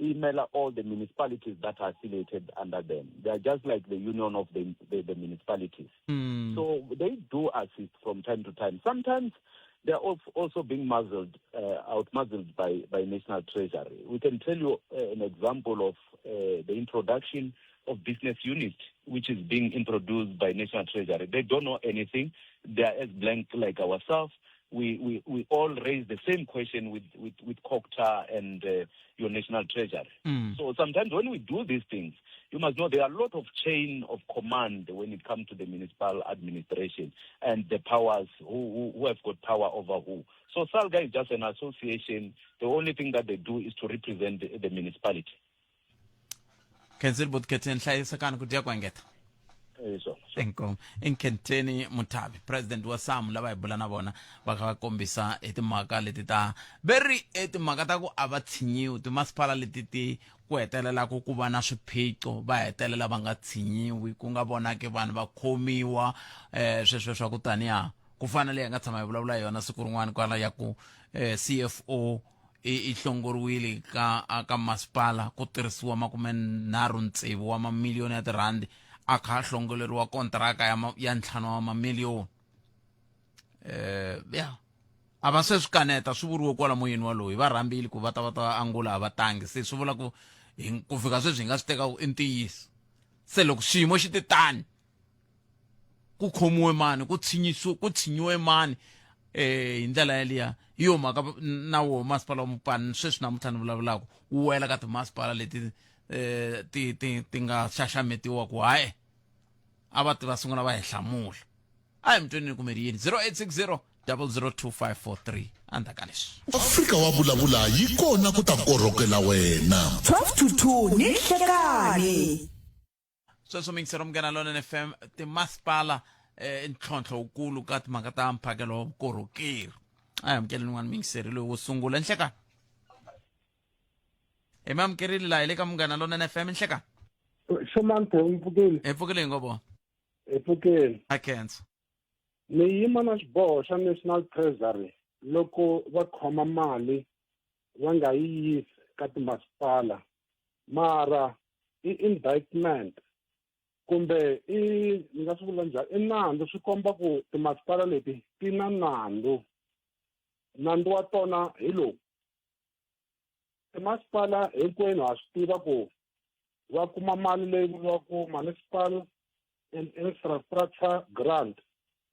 email all the municipalities that are affiliated under them. They are just like the union of the municipalities. So they do assist from time to time. Sometimes they are also being out-muzzled by National Treasury. We can tell you an example of the introduction of business unit, which is being introduced by National Treasury. They don't know anything. They are as blank like ourselves. We all raise the same question with COGTA and your National Treasury. So sometimes when we do these things, you must know there are a lot of chain of command when it comes to the municipal administration and the powers, who have got power over who. So SALGA is just an association. The only thing that they do is to represent the municipality. Khensile Botheketheni hlayisekani ku dya kwangeta. Enkom Inkhenteni Muthabi, president wa SAMU, lava hi bula na vona va kha va kombisa timhaka leti ta timhaka ta ku a va tshinyiwi, timasipala leti ti ku hetelela ku va na swiphiqo, va hetelela va nga tshinyiwi, ku nga vonaki vanhu va khomiwa sweswo swa ku taniya ku fana leyi nga tshama hi vulavula yona siku rin'wana kwala ya ku CFO I hlongoriwile ka masipala ku tirhisiwa 36 wa mamiliyoni ya tirhandi a kha hlongoleriwa kontraka ya 5 wa mamiliyoni. a va se swi kaneta swi vuriwe kwala moyeni waloyi va rhambile ku va ta angula a va tangi se swi vula ku ku fika sweswi hi nga swi teka i ntiyiso se loko xiyimo xi titani ku khomiwe mani ku tshinyiwe mani hi ndlela yaliya hi yo mhaka na wo masipala wa Mopani sweswi namuntlha ni vulavulaka wu wela ka timasipala leti ti nga xaxametiwa ku hayi a va sungula va hi hlamula a hi mutweni ni kumeriyeni 0860 0025543 andaka leswi Afrika wa vulavula yi kona ku ta korhokela wena 12 to 2 ni nhlekani sweswo mingisero Munghana Lonene FM timasipala ntlhontlho wukulu ka timhaka ta mphakelo wa vukorhokeri a hi amukeli n'wana mingiseri loyi wo sungula nhlekani hi mamukerile laha hi le ka Munghana Lonene FM nhlekani Shomante Mpfukile hi pfukile ngobona Mpfukile a khensa ni yima na xiboho xa National Treasury loko va khoma mali va nga yi yisi ka timasipala mara i indictment kumbe ni nga swi vula njhani i nandzu swi komba ku timasipala leti ti na nandzu wa tona hi lowu timasipala hinkwenu ha swi tiva ku va kuma mali leyi vuriwaka municipal infrastructure grant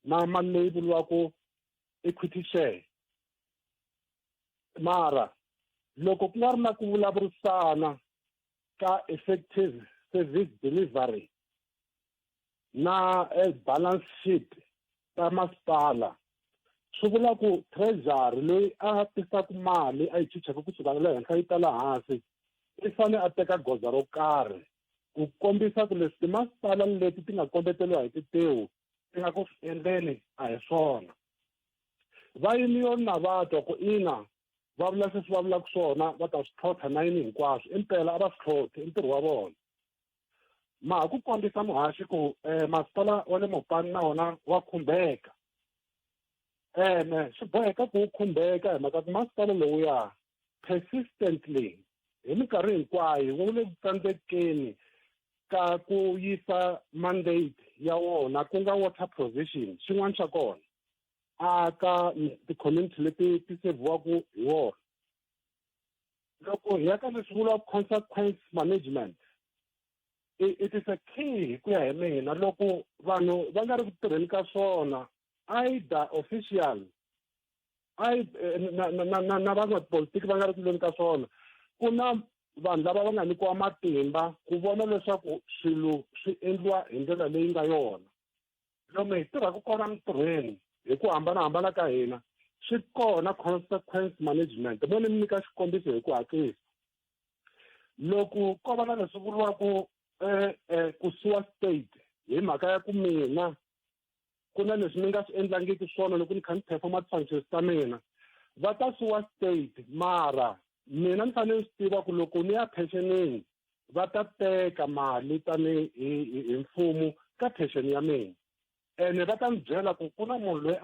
na mali leyi vuriwaka equity share mara loko ku nga ri na ku vulavurisana ka effective service delivery na balance sheet ta masipala swi vula ku treasury leyi a tisaka mali a yi chichaka kusuka le henhla yi ta la hansi i fane a teka goza ro karhi ku kombisa ku leswi timasipala leti ti nga kombeteliwa hi titewu ti nga ku endleni a hi swona vayimiyoni na vatwa ku ina va vula sweswi va vulaka swona va ta swi tlhontlha na yini hinkwaswo impela a va swi tlhontlhi i ntirho wa vona ma ha ku kombisa muhaxi ku masipala wa le Mopani na wona wa khumbeka swi boheka ku wu khumbeka hi mhaka ku masipala lowuya persistently hi minkarhi hinkwayo wu le ku tsandzekeni ka ku yisa mandate ya wona ku nga water provision xin'wana xa kona aka ti-community leti ti seviwaku hi wona loko hi ya ka leswi vuriwa consequence management it is a key hi ku ya hi mina loko vanhu va nga ri ku tirheni ka swona either official na van'watipolitiki va nga ri ku tirheni ka swona ku na vanhu lava va nga nyikiwa matimba ku vona leswaku swilo swi endliwa hi ndlela leyi nga yona lomu hi tirhaka kona mitirhweni hi ku hambanahambana ka hina swi kona consequence management mo ni mi nyika xikombiso hi ku hatlisa loko ko va na leswi vuriwaka ku suwa state hi mhaka ya ku mina ku na leswi ni nga swi endlangiki swona loko ni kha ni performa ti-functions ta mina va ta suwa state mara mina ni fanele swi tiva ku loko ni ya pensionini va ta teka mali tani hi mfumo ka pension ya mina ene va ta ni byela ku ku na munhu loyi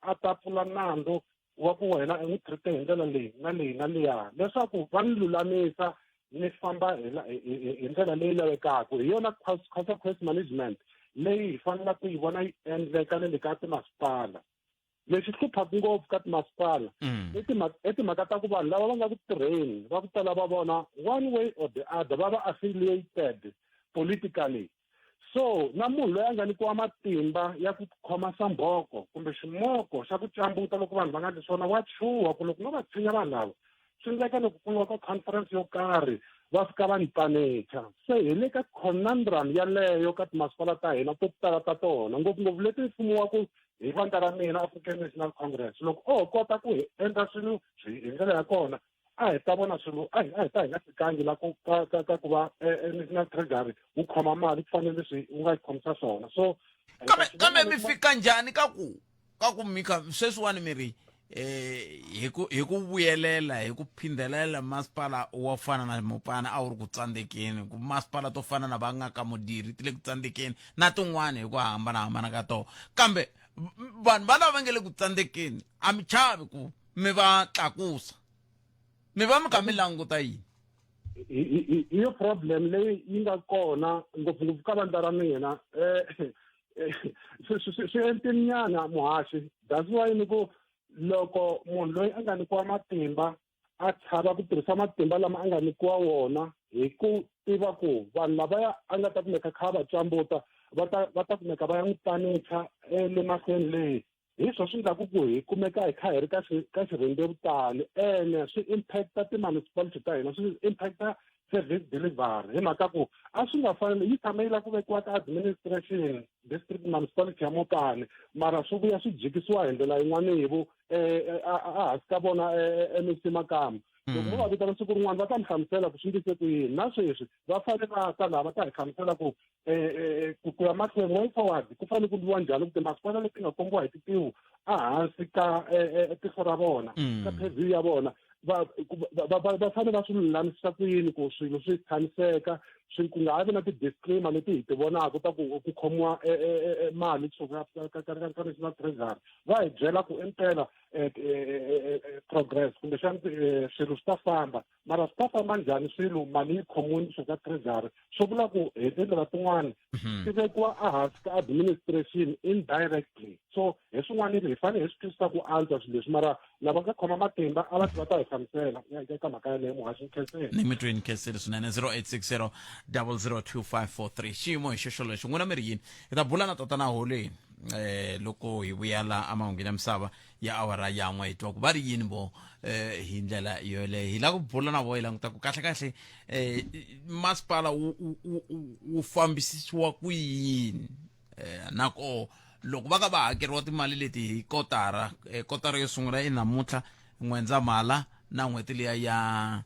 a ta pfula nandzu wa ku wena n'wi treat-e hi ndlela leyi na leyi na liya leswaku va ni lulamisa ni famba hi ndlela leyi lavekaka hi yona consequence management leyi hi fanela ku yi vona yi endleka na le ka timasipala lexi hluphaka ngopfu ka timasipala i timhaka ta ku vanhu lava va nga ku tirheni va ku tala va vona one way or the other va va affiliated politically so na munhu loyi a nga nyikiwa matimba ya ku khoma sambhoko kumbe ximoko xa ku cambuta loko vanhu va nga ndli swona wa chuha ku loko no va tshinya vanhu lava swi endleka loko ku nga ka conference yo karhi va fika va ni panecha se hi le ka conundrum yaleyo ka timasipala ta hina to tala ta tona ngopfungopfu leti mfumiwaku hi vandla ra mina African National Congress loko kota ku hi endla swilo hi ndlela ya kona a hi ta vona swilo a hi ta hi nga fikangi la ka ku va National Treasury wu khoma mali ku fanele leswi wu nga yi khomisa swona so kambe mi fika njhani ka ku mika sweswiwani mi ri hi ku vuyelela hi ku phindelela masipala wa fana na Mopani a wu ri ku tsandzekeni ku masipala to fana na va nga ka Modiri ti le ku tsandzekeni na tin'wana hi ku hambanahambana ka tona kambe vanhu va lava nge le ku tsandzekeni a mi chavi ku mi va tlakusa mi va mi kha mi languta yini hi yo problem leyi yi nga kona ngopfungopfu ka vandla ra mina swi endlinyana muhaxi that's why ni ku loko munhu loyi a nga nyikiwa matimba a chava ku tirhisa matimba lama a nga nyikiwa wona hi ku tiva ku vanhu lavaya a nga ta kumeka kha va cambuta va ta kumeka va ya n'wi panicha le mahlweni leyi hi swo swi endlaku ku hi kumeka hi kha hi ri ka xirhendevutani ene swi impacta ti-municipality ta hina swi impacta service delivery hi mhaka ku a swi nga fanele yi tshama yi lava ku vekiwa ka administration district municipality ya Mopani mara swi vuya swi jikisiwa hi ndlela yin'wana yivo a hansi ka vona MEC Makamba loko mo va vitana siku rin'wana va ta mi hlamusela ku swi ndlise ku yini na sweswi va fanele va ta lava ta hi hlamusela ku ku ya mahlweni way forward ku fanele ku ndliwa njhani ku timasipala leti nga kombiwa hi titiwu a hansi ka tihlo ra vona ka phevi ya vona va fanele va swi lulamisisa ku yini ku swilo swi tshamiseka ku nga ha vi na ti-disclaimer leti hi ti vonaka ta ku khomiwa mali kusuka ka national treasury va hi byela ku impela progress kumbexani swilo swi ta famba mara swi ta famba njhani swilo mali yi khomiwini kusuka ka treasury swi vula ku hi tindlela tin'wani ti vekiwa a hansi ka administration indirectly so hi swin'wana hi fanele hi swi twisisa ku antswa swilo leswi mara lava nga khoma matimba a va ta hi hlamusela eka mhaka yaleyo muhaxi Khenseni ni mitweni Khenseni swinene 0860 002543 xiyimo hi xexo lexo n'wina mi ri yini hi ta bula na tatana holeni loko hi vuyela amahungu ya misava ya awara yan'we hi twa ku va ri yini vo hi ndlela yoleyo hi la ku bula na vo hi languta ku kahle masipala wu fambisiwa ku yini nako loko va ka va hakeriwa timali leti hi kotara yo sungula i namuntlha N'wendzamhala na n'hweti liya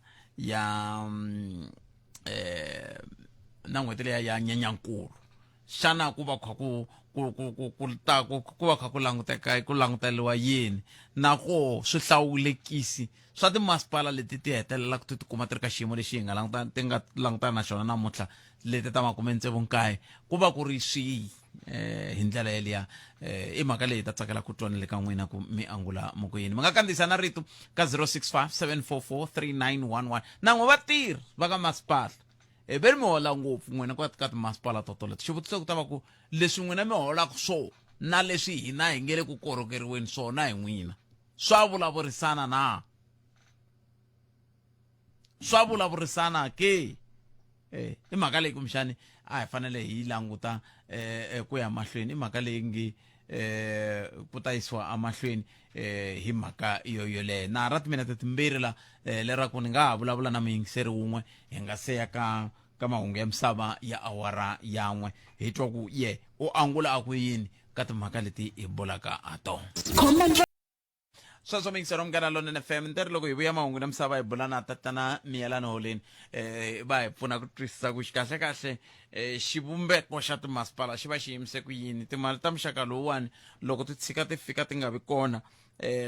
na n'hweti liya ya Nyenyankulu xana ku va kha ku va kha ku languteliwa yini nako swihlawulekisi swa timasipala leti ti hetelelaka ti tikuma ti ri ka xiyimo lexi hi nga langutana na xona namuntlha leti ta 69 ku va ku ri swihi hi ndlela yeliya i mhaka leyi ta tsakela ku twana le ka n'wina ku mi angula moko yini mi nga kandziyisa na rito ka 065 744 3911 na n'we vatirhi va ka masipala ve ri mi hola ngopfu n'wina ka timasipala totoleto xivutiso ku ta va ku leswi n'wina mi holaka swo na leswi hina hi nge le ku korhokeriweni swona hi n'wina swa vulavurisana na swa vulavurisana ke i mhaka leyi kumixani a hi fanele hi languta ku ya mahlweni i mhaka leyi ngi ku ta yisiwa amahlweni hi mhaka yoleyo na ra timinete timbirhi la leraku ni nga ha vulavula na muyingiseri wun'we hi nga se ya ka mahungu ya misava ya awara yan'we hi twa ku ye u angula a ku yini ka timhaka leti hi bulaka ha tona sweswo mingisero Munghana Lonene FM ntirho loko hi vuya mahungu na misava hi bula na tatana Miyelani Holeni va hi pfuna ku twisisa ku kahle xivumbeko xa timasipala xi va xi yimise ku yini timali ta muxaka lowuwani loko ti tshika ti fika ti nga vi kona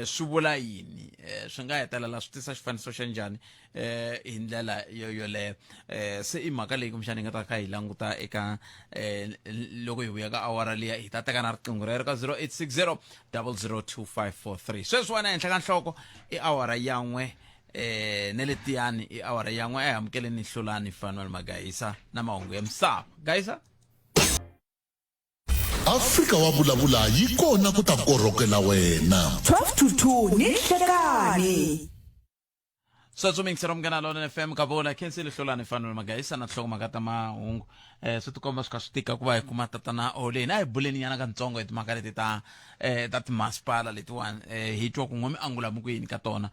swi vula yini swi nga hetelela swi tisa xifaniso xa njhani hi ndlela yoleyo se i mhaka leyi kumixana hi nga ta kha hi languta eka loko hi vuya ka awara liya hi ta teka na riqingho rero ka 0860 002543 sweswiwana ehenhla ka nhloko i awara yan'we ne letiyani i awara yan'we a hi amukeleni Hlulani Fanuel Magayisa na mahungu ya misava Gayisa Afrika wa vulavula yi kona ku ta korhokela wena 12 to 2 ni Nhlekani sweswo mingisero Munghana Lonene FM ka vona Khenseni Hlulani Fanuel Magayisa na nhlokomhaka ta mahungu swi tikomba swi kha swi tika ku va hi kuma tatana Holeni a hi buleni yana ka ntsongo hi timhaka leti ta timasipala letiwani hi twa ku n'we mi angula muku yini ka tona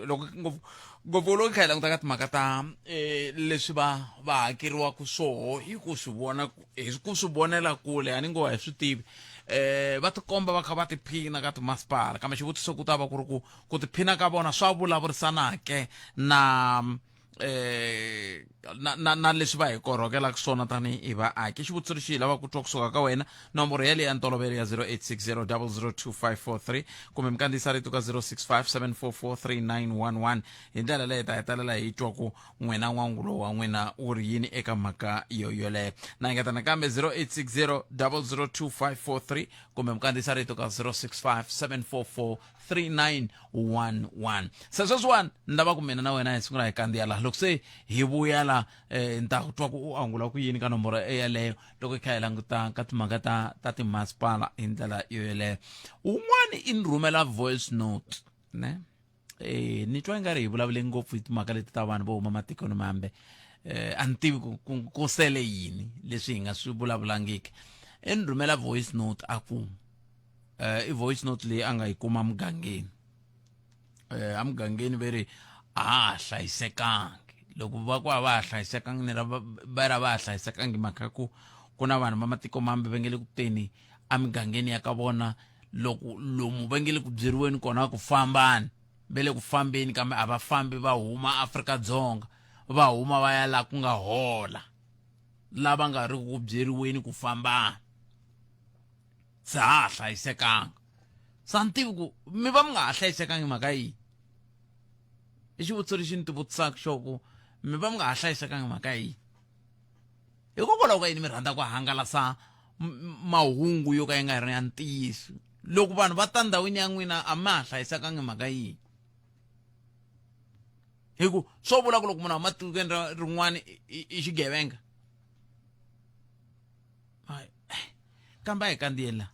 loko ngopfu loko kha hi languta ka timhaka ta leswi va hakeriwaka swoho hi ku swi vona hi ku swi vonela kule a ni ngo hi swi tivi va tikomba va kha va tiphina ka timasipala kambe xivutiso ku ta va ku ri ku tiphina ka vona swa vulavurisana na leswi va hi korhokelaka swona tani hi vaaki xivutiso lexi hi lava ku twa kusuka ka wena nomboro ya leyi ya ntolovelo ya 0860 002543 kumbe mi kandziyisa rito ka 065 744 3911 hi ndlela leyi ta hetelela hi twa ku n'wina n'wangulo wa n'wina u ri yini eka mhaka yoleyo na ingeta nakambe 0860 002543 kumbe mi kandziyisa rito ka 065 744 3911 se sweswiwani ni lava ku mina na wena hi sungula hi kandziya laha loko se hi vuya la nta twa ku u angula ku yini ka nomboro yeleyo loko hi kha hi languta ka timhaka ta timasipala hi ndlela yoyeleyo un'wana i ni rhumela voice note ne ni twa ingari hi vulavule ngopfu hi timhaka leti ta vanhu vo huma matikweni mambe a ni tivi ku sele yini leswi hi nga swi vulavulangiki i ni rhumela voice note a ku i voice note leyi a nga yi kuma mugangeni a mugangeni ve ri a ha hlayisekangi loko va ku a va ha hlayisekangi ni va ra va ha hlayisekangi mhaka ku na vanhu va matiko mambe va nge le ku teni a migangeni ya ka vona loko lomu va nge le ku byeriweni kona ku fambani va le ku fambeni kambe a va fambi va huma Afrika-Dzonga va huma va ya la ku nga hola lava nga ri ku byeriweni ku fambani sa ha hlayisekanga sa ni tivi ku mi va mi nga ha hlayisekangi mhaka yihi i xivutiso lexi ni ti vutisaka xo ku mi va mi nga ha hlayisekangi mhaka yihi hikokwalaho ka yini mi rhandza ku hangalasa mahungu yo ka yi nga ri ya ntiyiso loko vanhu va ta ndhawini ya n'wina a ma ha hlayisekangi mhaka yihi hi ku swo vula ku loko munhu a matikweni rin'wana i xigevenga kambe a hi kandziyela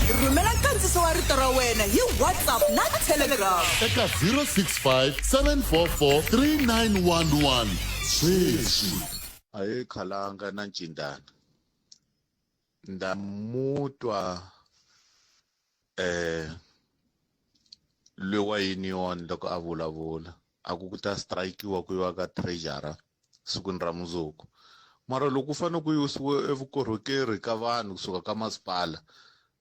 rhumela nkandziso wa rito ra wena hi WhatsApp na Telegram eka 065 744 3911 sweswi aye khalanga na ncindana ndamutwa lowa union loko a vulavula aku ku ta strikewa ku yiwa ka treasurer sikwini ra mundzuku mara loko u fanele ku yisiwe evukorhokeri ka vanhu kusuka ka masipala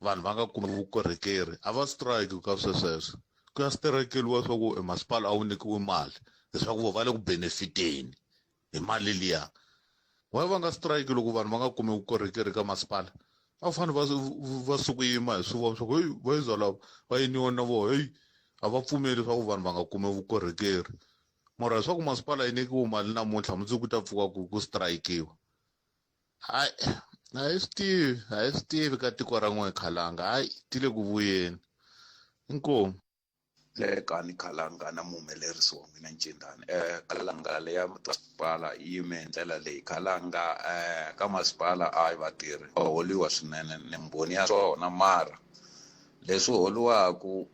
vanhu va nga kumi vukorhokeri a va strike ka swesweswo ku ya strikeliwa swa ku masipala a wu nyikiwi mali leswaku va le ku benefiteni hi mali liya why va nga strike loko vanhu va nga kumi vukorhokeri ka masipala a fanele va sukuyima hi swivona swa ku hey va yiza lava va yiniwa na vo hey a va pfumeli leswaku vanhu va nga kumi vukorhokeri mara leswaku masipala yi nyikiwi mali namuntlha mundzuku ta pfuka ku strikekiwa hayi swi tivi ka tiko ra n'we khalanga hayi ti le ku vuyeni inkomu lekani khalanga na muhumelerisi wa n'wina ncindani khalanga leya masipala yi yime hi ndlela leyi khalanga ka masipala a yi vatirhi va holiwa swinene ni mbhoni ya swona mara leswi holiwaku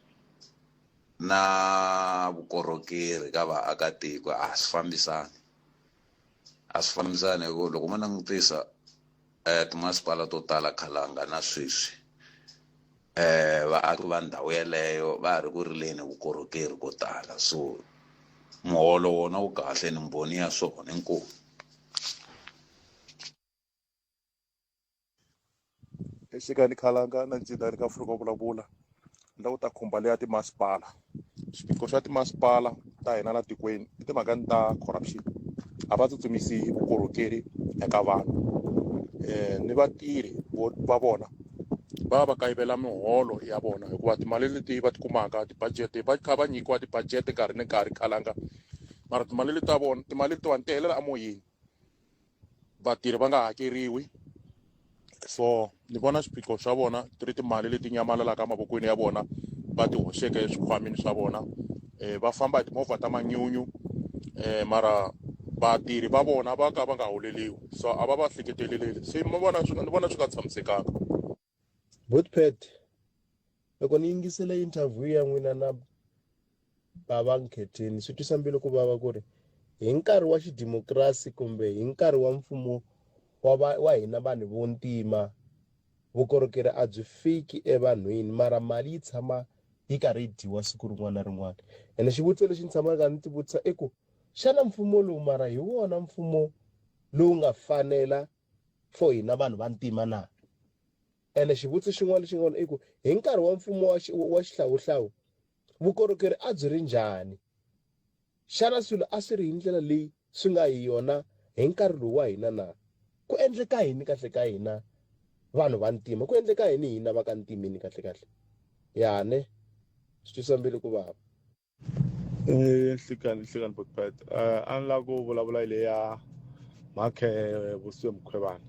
na vukorhokeri ka vaakatiko a swi fambisani hi ku loko ma langutisa timasipala to tala khalanga na sweswi vaaki va ndhawu yeleyo va ha ri ku rileni vukorhokeri ko tala so muholo wona wu kahle ni mbhoni ya swona inkomu exikani khalanga na ncindani ka Afrika vulavula ndhawu ta khumba leya timasipala swiphiqo swa timasipala ta hina la tikweni i timhakani ta corruption a va tsutsumisi vukorhokeri eka vanhu ni vatirhi va vona va kayivela miholo ya vona hikuva timali leti va tikumaka tibudget va kha va nyikiwa tibudget nkarhi ni nkarhi khalanga mara timali leti ta vona timali letiwani ti helela emoyeni vatirhi va nga hakeriwi so ni vona swiphiqo swa vona ti ri timali leti nyamalalaka mavokweni ya vona va ti hoxeke eswikhwameni swa vona va famba hi timovha ta manyunyu mara vatirhi va vona va ka va nga holeliwi so a va va hleketeleleli se ni vona swi nga tshamisekanga. Bootpet loko ni yingisela interview ya n'wina na Baba Nkhetheni swi twisa mbilu ku vava ku ri hi nkarhi wa xidemokirasi kumbe hi nkarhi wa mfumo wa hina vanhu vo ntima vukorhokeri a byi fiki evanhwini mara mali yi tshama yi karhi yi dyiwa siku rin'wana na rin'wana ene xivutiso lexi ni tshamaka ni ti vutisa i ku xana mfumo lowu mara hi wona mfumo lowu nga fanela for hina vanhu va ntima na ene xivutiso xin'wana i ku hi nkarhi wa mfumo wa xihlawuhlawu vukorhokeri a byi ri njhani xana swilo a swi ri hi ndlela leyi swi nga hi yona hi nkarhi lowu wa hina na ku endleka yini kahle ka hina vanhu va ntima ku endleka yini hina va ka ntimini kahle yane swi twisa mbilu ku vava hlikani Bootpet a ni lava ku vulavula ile ya makhe Vusiwe Mukhwevana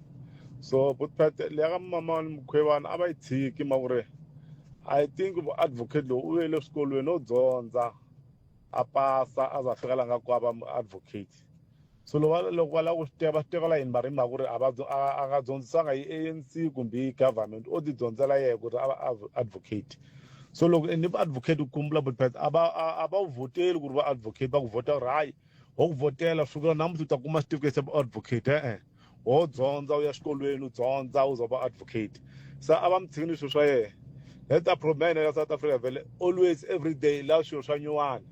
so Bootpet leya ka mama Mukhwevana a va yi tshiki mavure I think advocate lowu u yele swikolweni no dyondza a pasa a za fikela nga ku ava advocate so loko va lava ku swi tiva va swi tiva la yini va rima ku ri a nga dyondzisanga hi ANC kumbe hi government o ti dyondzela yena ku ri a advocate so loko ni va advocate ku kumbula Bullpet a va u voteli ku ri va advocate va ku vota ku ri hayi ho ku votela sukela namuntlha u ta kuma xitifiketi xa advocate ho dyondza u ya xikolweni u dyondza u za va advocate se a va mi tshikini swilo swa yena that's the problem ya South Africa vele always every day la swilo swa nyuwani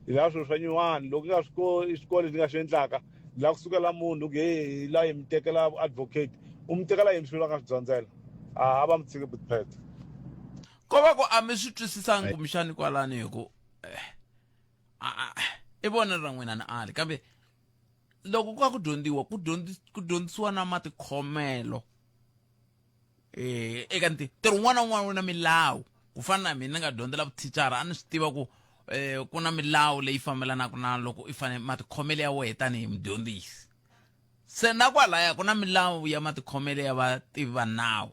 la swilo swa nyuwani loko nga xikolo ni nga xi endlaka la kusukela munhu ku hey la hi mi tekela advocate u mi tekela yini swilo nga swi dyondzela a va mi tshiki Bullpet ko va ku a mi swi twisisanga kumbexani kwalani hi ku i vonelo ra n'wina ni ali kambe loko ku va ku dyondziwa ku dyondzisiwa na matikhomelo eka ntirho wun'wana na wun'wana wu na milawu ku fana na mina ni nga dyondzela vuthicara a ni swi tiva ku ku na milawu leyi fambelanaka na loko i fane matikhomelo ya wena tanihi mudyondzisi se na kwalaya ku na milawu ya matikhomelo ya vativi va nawu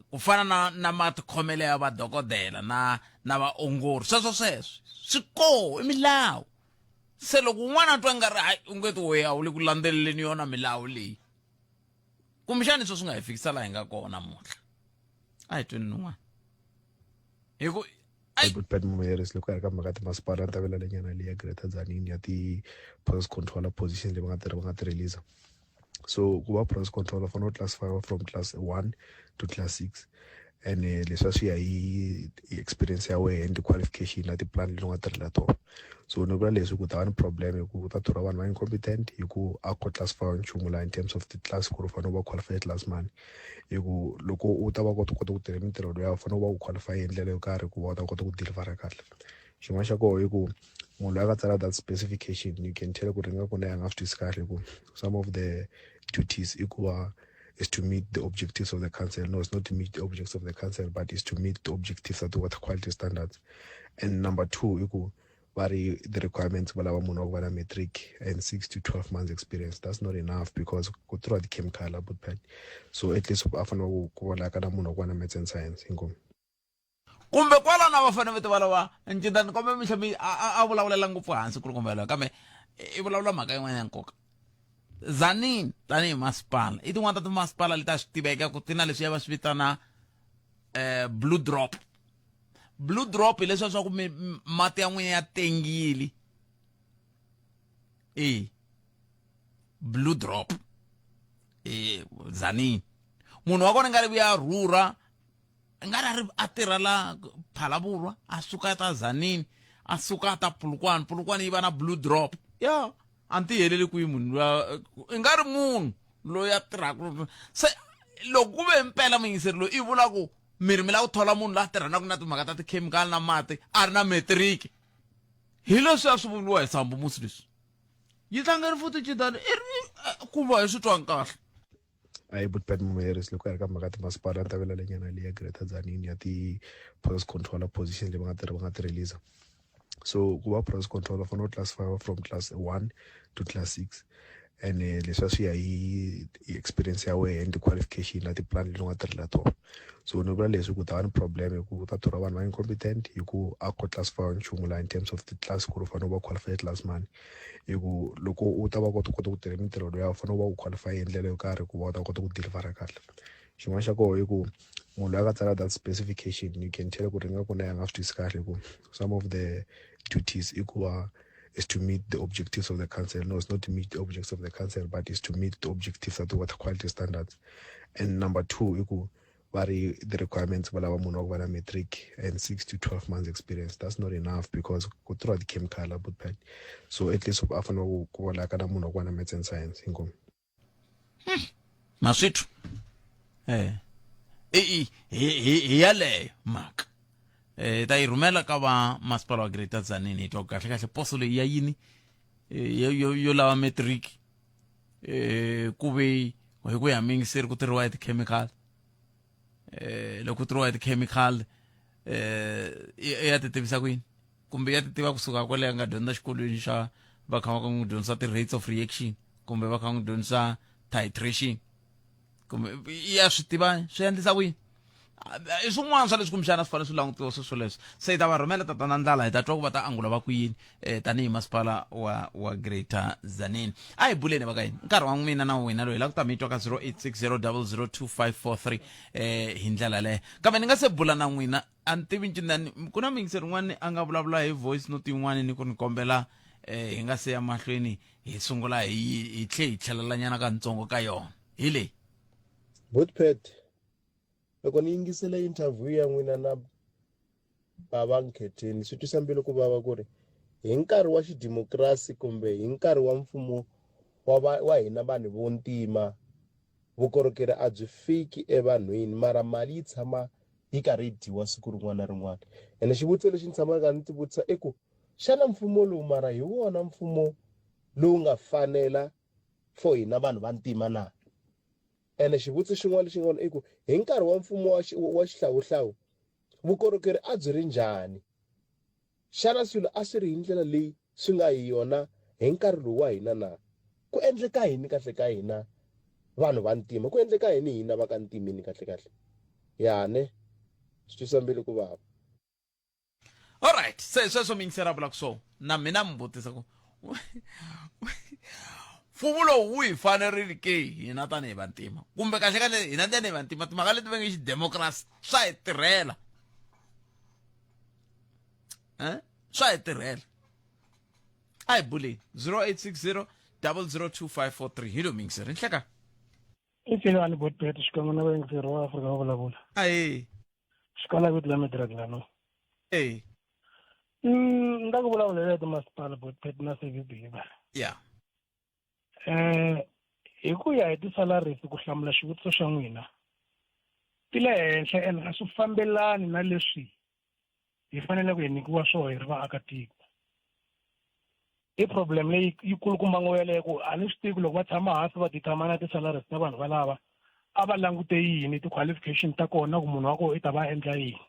ku fana na matikhomelo ya vadokodela na vaongori sweswo swi koho i milawu se loko un'wana twa nga ri hayi u nge ti we a wu le ku landzeleleni yona milawu leyi kumbexani swo swi nga hi fikisa laha hi nga kona namuntlha a hi tweni nin'wana hi ku Bullpet mumeyeris loko ya ri ka mhaka timasipala ta vela lenyana leyi ya Greater Tzaneen ya ti-process controller position leyi va nga ti release so ku va process controller fanele u classify from class 1 to class 6 and leswi swi ya hi experience ya wena and qualification na tiplan leti u nga tirhela tona so ni vula leswi ku ta va ni problem hi ku ta thoriwa vanhu va incompetent hi ku a ko classify nchumu laha in terms of ti-class ku ri fanele u va qualify class mani hi ku loko u ta va kota ku tirha mintirho loyi u fanele u va u qualify hi ndlela yo karhi ku va u ta kota ku delivera kahle xin'wana xa koho hi ku munhu loyi a nga tsala that specification you can tell ku ri nga ku na ya nga swi twisi kahle hi ku some of the duties i ku va is to meet the objectives of the council. No, it's not to meet the objectives of the council, but it's to meet the objectives of the water quality standards. And number 2, the requirements for our metric and 6 to 12 months experience. That's not enough because go through the chemical Bullpet. So at least often go like a medicine science. Kumbe kwala na vafana vete valawa ncindani kombe mixami a vulavulela ngopfu hansi ku ri kombela kambe i vulavula mhaka yin'wana ya nkoka Tzaneen tanihi masipala i tin'wana ta timasipala leti a swi tiveka ku ti na leswi ya va swi vitana blue drop hi leswiya swa ku mati ya n'wina ya tengile blue drop Tzaneen munhu wa kona nga ri vuya rhurha nga ri a tirha la Phalabulwa a suka ta Tzaneen a suka ta Polokwane yi va na blue drop anti helele ku yi munhu i nga ri munhu loyi a tirhaka se loko ku ve mpela muyingiseri loyi i vula ku miri mi lava ku thola munhu loyi a tirhanaka na timhaka ta tikhemikhali na mati a ri na metiriki hi leswi a swi vuliwa hi Sambo musi leswi yi tlangeri futi citani ku va hi swi twangi kahle ayi Bullpet mumeyeris loko ya ri ka mhaka timasipala ta vela lenyana leyi ya Greater Tzaneen ya ti-process controller position leyi va nga ti release so ku va process controller fanele u classify from class 1 to class 6 and leswi swi ya hi experience ya wena and qualification na tiplan leti u nga tirhela tona so ni vula leswi ku ta va ni problem hi ku ta thoriwa vanhu va incompetent hi ku a ko classify nchumu laha in terms of ti-class ku ri fanele u va qualify class mani hi ku loko u ta va kota ku tirha mintirho loyi u fanele u va u qualify hi ndlela yo karhi ku va u ta kota ku delivera kahle xin'wana xa koho hi ku munhu loyi a nga tsala that specification you can tell ku ri nga ku na ya nga swi twisi kahle hi ku some of the duties is to meet the objectives of the council. No, it's not to meet the objectives of the council, but it's to meet the objectives of the water quality standards. And number 2, the requirements for our metric and 6 to 12 months experience. That's not enough because go through the chemical Bullpet. So at least often go like a medicine science. Maswithu yale mak ta yi rhumela ka va masipala wa Greater Tzaneen hi twa kahle poso leyi ya yini yo lava metric ku ve hi ku ya mingiseri ku tirhiwa hi tikhemikhali loko ku tirhiwa hi tikhemikhali ya ti tivisa ku yini kumbe ya ti tiva kusuka kwale ya nga dyondza xikolweni xa va kha va n'wi dyondzisa ti-rates of reaction kumbe va kha n'wi dyondzisa titration kumbe ya swi tiva swi endlisa ku yini I swin'wana swa leswi kumbexana swi fanele swi langutiwa sweswo leswi se hi ta va rhumela tatana Ndlala hi ta twa ku va ta angula va ku yini tanihi masipala wa Greater Tzaneen. A hi buleni va ka yini nkarhi wa n'wina na wena loyi la ku ta mi twa ka 0860002543 hi ndlela leyo kambe ni nga se bula na n'wina a ni tivi ncindani ku na mingiseri n'wana a nga vulavula hi voice note yin'wana ni ku ni kombela hi nga se ya mahlweni hi sungula hi tlhe hi tlhelelanyana ka ntsongo ka yona hi leyi Bootpet loko ni yingisele interview ya n'wina na bava Nkhetheni swi twisa mbilu ku vava ku ri hi nkarhi wa xidemokirasi kumbe hi nkarhi wa mfumo wa hina vanhu vo ntima vukorhokeri a byi fiki evanhwini mara mali yi tshama yi karhi yi dyiwa siku rin'wana na rin'wana ene xivutiso lexi ni tshamaka ni ti vutisa i ku xana mfumo lowu mara hi wona mfumo lowu nga fanela for hina vanhu va ntima na ene xivutiso xin'wana lexin'wana i ku hi nkarhi wa mfumo wa xihlawuhlawu vukorhokeri a byi ri njhani xana swilo a swi ri hi ndlela leyi swi nga hi yona hi nkarhi lowu wa hina na ku endleka yini kahle ka hina vanhu va ntima ku endleka yini hina va ka ntimini kahle yane swi twisa mbilu ku vava. Alright, sweswo mi yingisela vula ku so na mina mi vutisa ku mfumo lowu wu hi fanerile ke hina tanihi vantima kumbe kahle hina tanihi vantima timhaka leti va nge xidemokirasi swa hi tirhela swa hi tirhela a hi buleni 0860002543 hi lo mi yingisela ni hleka Icelani Bootpet xikan'we na vayingiseri wa Afrika va vulavula aye xikala vito la Midraglano ni ta ku vulavulela timasipala Bootpet na service delivery hi ku ya hi ti-salaries ku hlamula xivutiso xa n'wina ti le henhla ene a swi fambelani na leswi hi fanele ku hi nyikiwa swona hi ri vaakatiko i problem leyi yi kulukumba ngwele ku a ni swi tivi loko va tshama hansi va determine ti-salaries ta vanhu valava a va langute yini ti-qualification ta kona ku munhu wa kona i ta va endla yini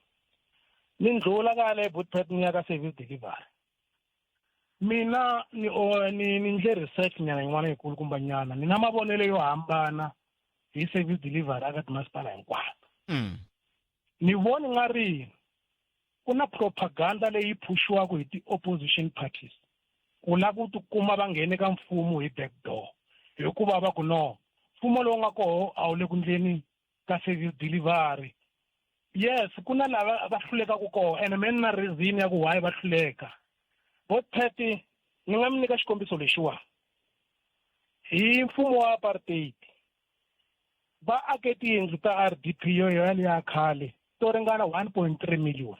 ni ndlula ka le Bootpet ni ya ka service delivery mina ni ndle research nyana yin'wana yikulukumba nyana ni na mavonelo yo hambana hi service delivery aka timasipala hinkwato ni voni nga ri ku na propaganda leyi phushiwaka hi ti-opposition parties ku la ku tikuma va nghene ka mfumo hi backdoor hikuva va ku no mfumo lowu nga koho a wu le ku ndleni ka service delivery yes ku na lava va hlulekaku koho ene meni na reason ya ku why va hluleka Bootpet ni nga mi nyika xikombiso lexiwa hi mfumo wa apartheid va ake tiyindlu ta RDP yo ya khale to ringana 1.3 million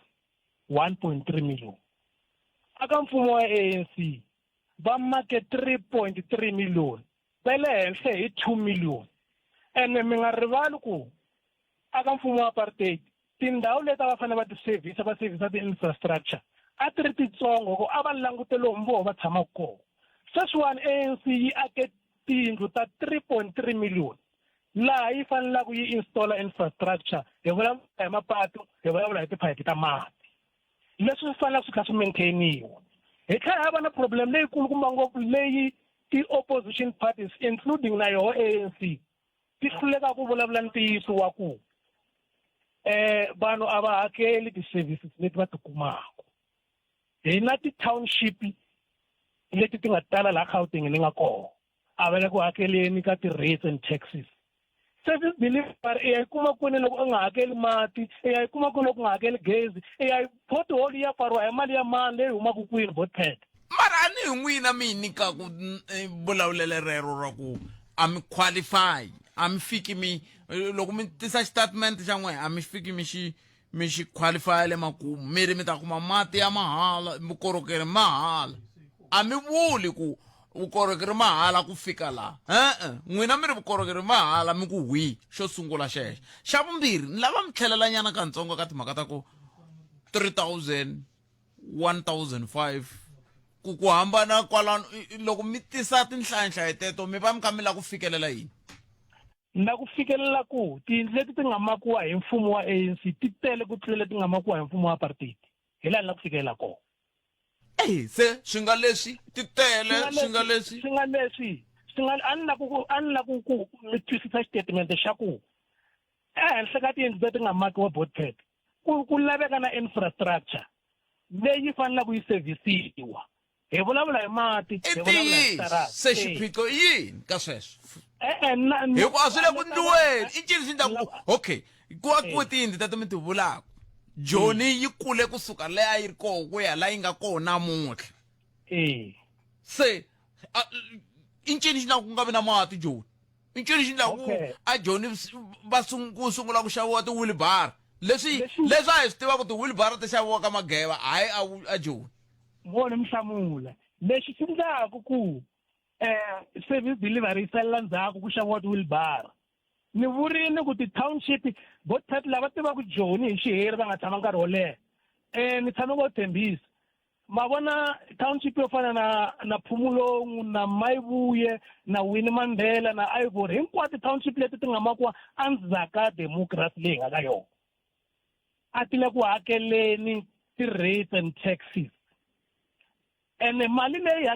aka mfumo wa ANC va make 3.3 million va le henhla hi 2 million ene mi nga rivali ku aka mfumo wa apartheid tindhawu leti va fanele va ti-service ti-infrastructure a ti ri titsongo ku a va langutele mboho va tshama kona sweswiwani ANC yi ake tiyindlu ta 3.3 million laha yi fanelaka yi installa infrastructure hi vulavula hi mapatu hi vulavula hi tiphayiphi ta mati leswi swi fanelaka swi kha swi maintainiwa hi tlhela va na problem leyikulu kumba ngopfu leyi ti-opposition parties including na yoho ANC ti hluleka ku vulavula ntiyiso wa ku vanhu a va hakeli ti-services leti va ti kumaka hi na ti-township leti ti nga tala laha Gauteng ni nga kona a va le ku hakeleni ka ti-rates and taxes service delivery ya kuma kwini loko u nga hakeli mati ya kuma kwini loko u nga hakeli gezi ya pothole ya pfariwa hi mali ya mani leyi humaka kwini Bootpet mara a ni hi n'wina mi nyikaku vulavulele rero ra ku a mi qualify a mi fiki mi loko mi tisa statement xa n'wehe a mi fiki mi xi qualify le makumu mi ri mi ta kuma mati ya mahala vukorhokeri mahala a mi vuli ku vukorhokeri mahala ku fika laha n'wina mi ri vukorhokeri mahala mi ku hwi xo sungula xexo xa vumbirhi ni lava mi tlhelelanyana katsongo ka timhaka ta ku 3,000 1,500 ku hambana kwalano loko mi tisa tinhlayinhlayo teto mi va mi kha mi la ku fikelela yini na ku fikelela ku tiyindlu leti ti nga makiwa hi mfumo wa ANC ti tele ku tlula leti nga makiwa hi mfumo wa apartheid hi laha ni la ku fikelela kona se swi nga leswi ti tele swi nga leswi a ni la ku mi twisisa xitatimende xa ku ehenhla ka tiyindlu leti nga makiwa Bootpet ku laveka na infrastructure leyi fanele ku yi servisiwa hi vulavula hi mati hi vulavula hi tarara se xiphiqo yini ka sweswo hikuva swi le ku ndliweni i ncini swi ndlaku okay ku akiwe tiyindlu tati mi ti vulaka Joni yi kule kusuka leya yi ri koho ku ya la yi nga kona namuntlha se i ncini xi ku nga vi na mati Joni i ncini xi ndlaku a Joni va sungula ku xaviwa ti-wheelbar leswi a hi swi tivaka ti-wheelbar ti xaviwa ka Mageva hayi a Joni vona mhlamula lexi xi ndlaku ku service delivery yi salela ndzhaku ku xaviwa ti-wheelbar ni vurini ku ti-township Bootpet lava tivaka Joni hi xiheri va nga tshama nkarhi wo leha ni tshame ko Thembisa ma vona township yo fana na Phumulongu na Mayivuye na Winnie Mandela na Ivory hinkwato township leti ti nga makiwa endzhaka democracy leyi nga ka yona a ti le ku hakeleni ti-rates and taxes ene mali leyi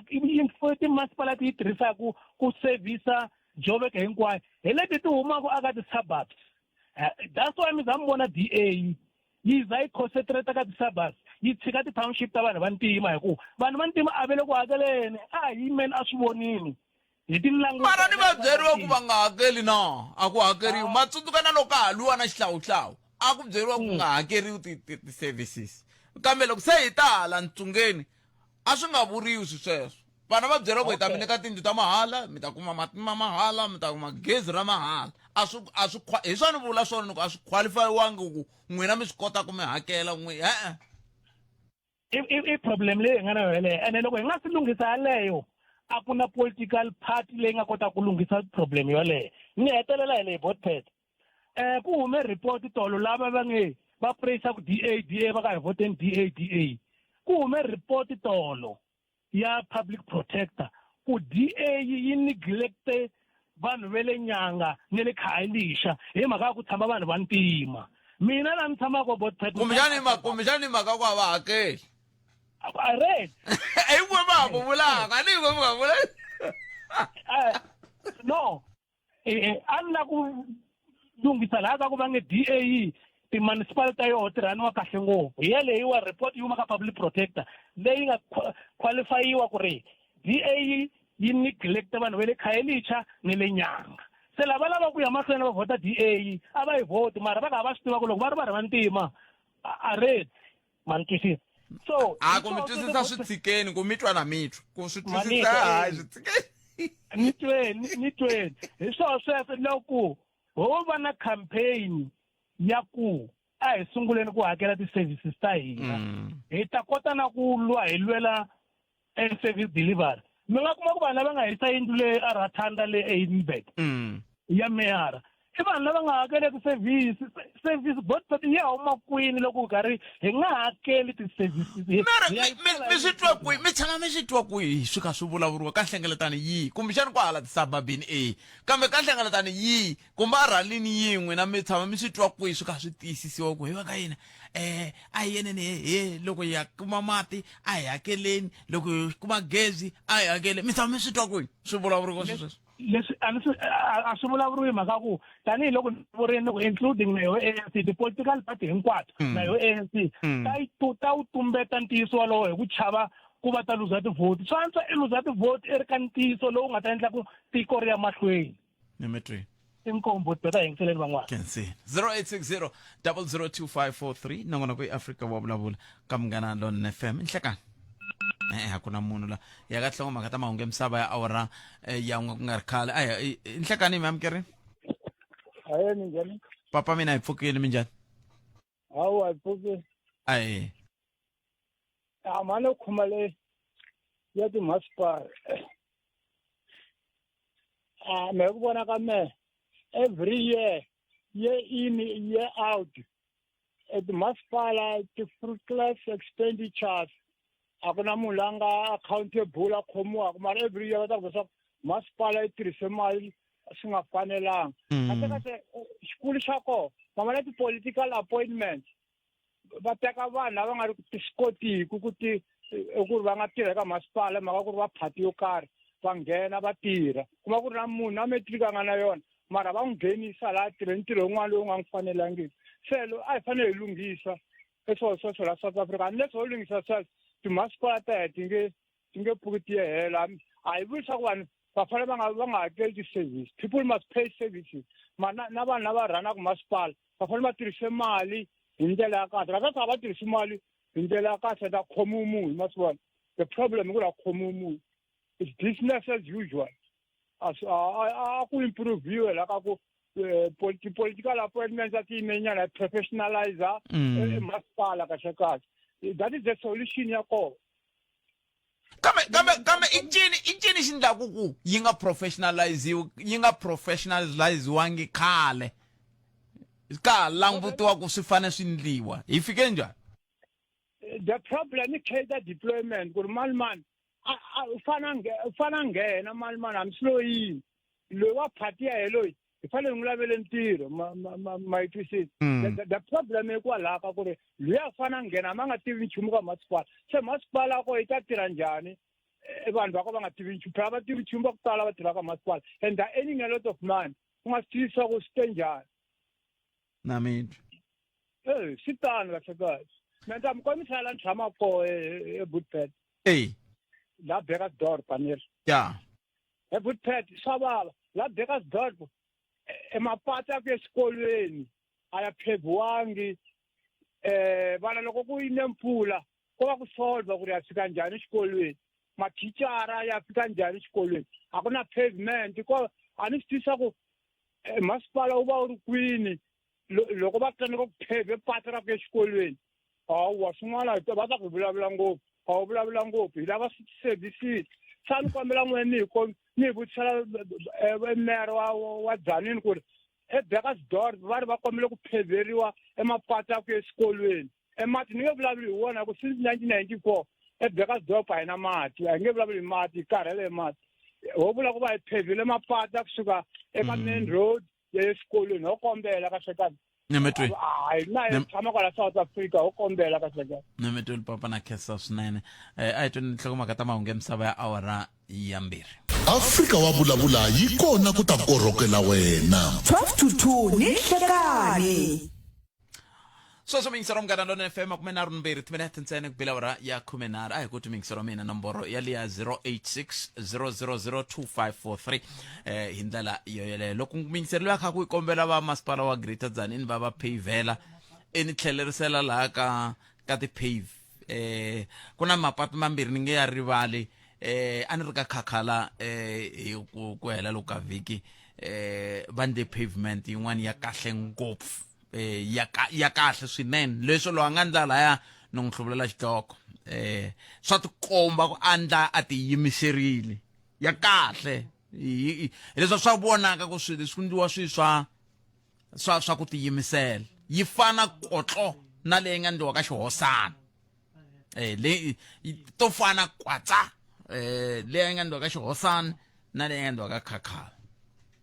timasipalati yi tirhisaka ku sevhisa Joburg hinkwayo hi leti ti humaka aka ti-suburbs that's why mi za mi vona DA yi za yi concentrate ka ti-suburbs yi tshika ti-township ta vanhu vantima hikuva vanhu vantima a vele ku hakeleni a hi meni a swi vonini hi ti mara ni va byeriwa ku va nga hakeli na a ku hakeriwi ma tsundzuka na loko ha lwiwa na xihlawuhlawu a ku byeriwa ku nga hakeriwi ti-services kambe loko se hi ta hala ntsungeni a swi nga vuriwi sweswo vana va byeriwa ku hi ta mi nyika tindlu ta mahala mi ta kuma mati ma mahala mi ta kuma gezi ra mahala hi swona ni vula swona loko a swi qualifyiwangi ku n'wina mi swi kota ku mi hakela i problem leyi hi nga na yo yeleyo ene loko hi nga swi lunghisa yaleyo a ku na political party leyi nga kota ku lunghisa problem yoleyo ni hetelela hi leyi Bootpet ku hume report tolo lava va nge va praise ku DA va ka hi voteni DA ku hume report tolo ya public protector ku DA yi neglect vanhu ve le Nyanga ni le Khayelitsha hi mhaka ya ku tshama vanhu vantima mina la ni tshamaka Bootpet kumbexani mhaka ku a va hakeli I read hi ku va vulaka ni ku va vula no a ni la ku lunghisa laha ka ku va nge DA ti-municipal ta yoho tirhaniwa kahle ngopfu hi yaleyiwa report yi huma ka public protector leyi nga qualifyiwa ku ri DA yi neglect vanhu va le Khayelitsha ni le Nyanga se lava lava ku ya mahlweni va vhota DA a va yi vhoti mara va nga va swi tiva ku loko va ri vanhu vantima a red mani twisisa so ku mi twisisa swi tshikeni ku mi twa na mitwa ku swi twisisa hayi swi tshikeni ni tweni hi swona sweswo loko ho va na campaign ya ku a hi sunguleni ku hakela ti-services ta hina hi ta kota na ku hi lwela service delivery mi nga kuma ku vanhu lava nga hirisa yindlu leyi a Rathanda le eHidenburg ya meyara i vanhu lava nga hakeleki service Bootpet ya huma kwini loko karhi hi nga hakeli ti-services mi swi twa kwihi mi tshama mi swi twa kwihi swi kha swi vulavuriwa ka nhlengeletano yihi kumbexani ku hala tisababini kambe ka nhlengeletano yihi kumbe a ralini yin'we na mi tshama mi swi twa kwihi swi kha swi tiyisisiwa ku hi va ka hina a hi yeneni loko hi kuma mati a hi hakeleni loko hi kuma gezi a hi hakeleni mi tshama mi swi twa kwihi swi vulavuriwa sweswo leswi a swi vulavuriwi mhaka ku tanihiloko ni vurini ku including na yoho ANC ti-political party hinkwato na yoho ANC ta wu tumbeta ntiyiso walowo hi ku chava ku va ta luza tivhoti swa antswa i luza tivhoti i ri ka ntiyiso lowu nga ta endla ku tiko ri ya mahlweni nimetweni inkomu Bootpet a yingiseleni van'wana kensini 0860 002543 nongonoko i Africa wa vulavula ka Munghana Lonene FM nhlekani hakuna munhu la ya ka tlhonga mhaka ta mahungu emisava ya awara ya n'we ku nga ri khale nhlekani mi amukerini ayeni njhani papa mina hi pfukile mi njhani hawu hi pfukile mani khuma le ya timasipala me ku vona ka mehe every year in year out timasipala ti-fruitless expenditures a ku na munhu la nga accountable a khomiwaka mara every year va ta ku leswaku masipala yi tirhise mali swi nga fanelanga kahlekahle xikulu xa koho mama na ti-political appointments va teka vanhu lava nga ri ti swi kotiki ku ri va nga tirha eka masipala mhaka ku ri va phati yo karhi va nghena va tirha kuma ku ri na munhu na metric a nga na yona mara va n'wi nghenisa laha tirheni ntirho wun'wana lowu nga n'wi fanelangiki se a hi fanele hi lunghisa sweswo la South Africa unless ho lunghisa sweswo timasipala ta hina ti nge pfuki ti ye hela a hi vuli leswaku vanhu va fanele va nga hakeli ti-service people must pay services na vanhu lava rhanaka masipala va fanele va tirhise mali hi ndlela ya kahle kasi a va tirhisi mali hi ndlela ya kahle ta khomiwi munhu ma swi vona the problem i ku la khomiwi munhu it's business as usual a ku improviwe la ka ku political appointments a ti imenyana professionalizer masipala kahle kahle that is the solution ya kona kambe incini xi ndlaku ku yi nga professionaliziwangi khale ka ha langutiwa ku swi fane swi ndliwa hi fike njhani the problem is cadre deployment ku ri mani u fana nghena mani hambi swi loyini loyi wa phati ya he loyi hi fanele n'wi lavele ntirho ma yi twisisi the problem i kwalaha ka ku ri loyi a fana nghena ma nga tivi nchumu ka masipala se masipala ko yi ta tirha njhani vanhu va ko va nga tivi nchumu phela va tivi nchumu va ku tala va tirha ka masipala and they're earning a lot of money ku nga swi tivisa ku swi te njhani na mina swi tani kahle kahle mina ta mi kombisa la ni tshama koho eBootpet la Burgersdorp paneri ya eBootpet swa vava la Burgersdorp emapatu ya ku eswikolweni a ya phevhiwangi vana loko ku yine mpfula ko va ku solva ku ri ya fika njhani exikolweni mathicara ya fika njhani exikolweni a ku na pavement ko a ni swi twisisa ku masipala wu va wu ri kwini loko va tsandzeka ku phevhe patu ra ku exikolweni hawa swin'wana va ta ku vulavula ngopfu a wu vulavula ngopfu hi lava services sa ni kombela n'wena ni hi vutisela mero wa Dzanini ku ri eBurgersdorp va ri va kombele ku pheveriwa emapatu ya ku eswikolweni mati ni nge vulavuli hi wona ku since 1994 eBurgersdorp a hi na mati a hi nge vulavuli hi mati hi karhele hi mati ho vula ku va hi phevhile mapatu ya kusuka eka main road ya eswikolweni ho kombela kahlekani hayi na hi tshama kwala South Africa ho kombela kahlekani nemetweni papa na khensa swinene a hi tweni nhlokomhaka ta mahungu emisava ya awara ya mbirhi Afrika wa vulavula yi kona ku ta korhokela wena 12 to 2 ni hlekani sweswo mingisero mgana lona FM 12 timinete ntsena kubila awara ya 10 a hi ku mingisero mina nomboro ya liya 0860002543 hi ndlela yoyeleyo loko mingisero ya kha ku ikombela va masipala wa Greater Tzaneen va va pavela eni tlhelerisela laha ka ti pave ku na mapatu mambirhi ni nge ya rivali a ni ri ka khakhala hi ku hela loko ka vhiki va ndle pavement yin'wana ya kahle ngopfu ya kahle swinene leswo lo nga ndla laya no n'wi hluvulela xidloko swa tikomba ku andla a ti yimiserile ya kahle leswo swa vonaka ku swi ndliwa swi swa ku tiyimisela yi fana kotlo na leyi nga ndliwa ka xihosana leyi to fana kwatsa leyi nga ndliwa ka xihosana na leyi nga ndliwa ka khakhala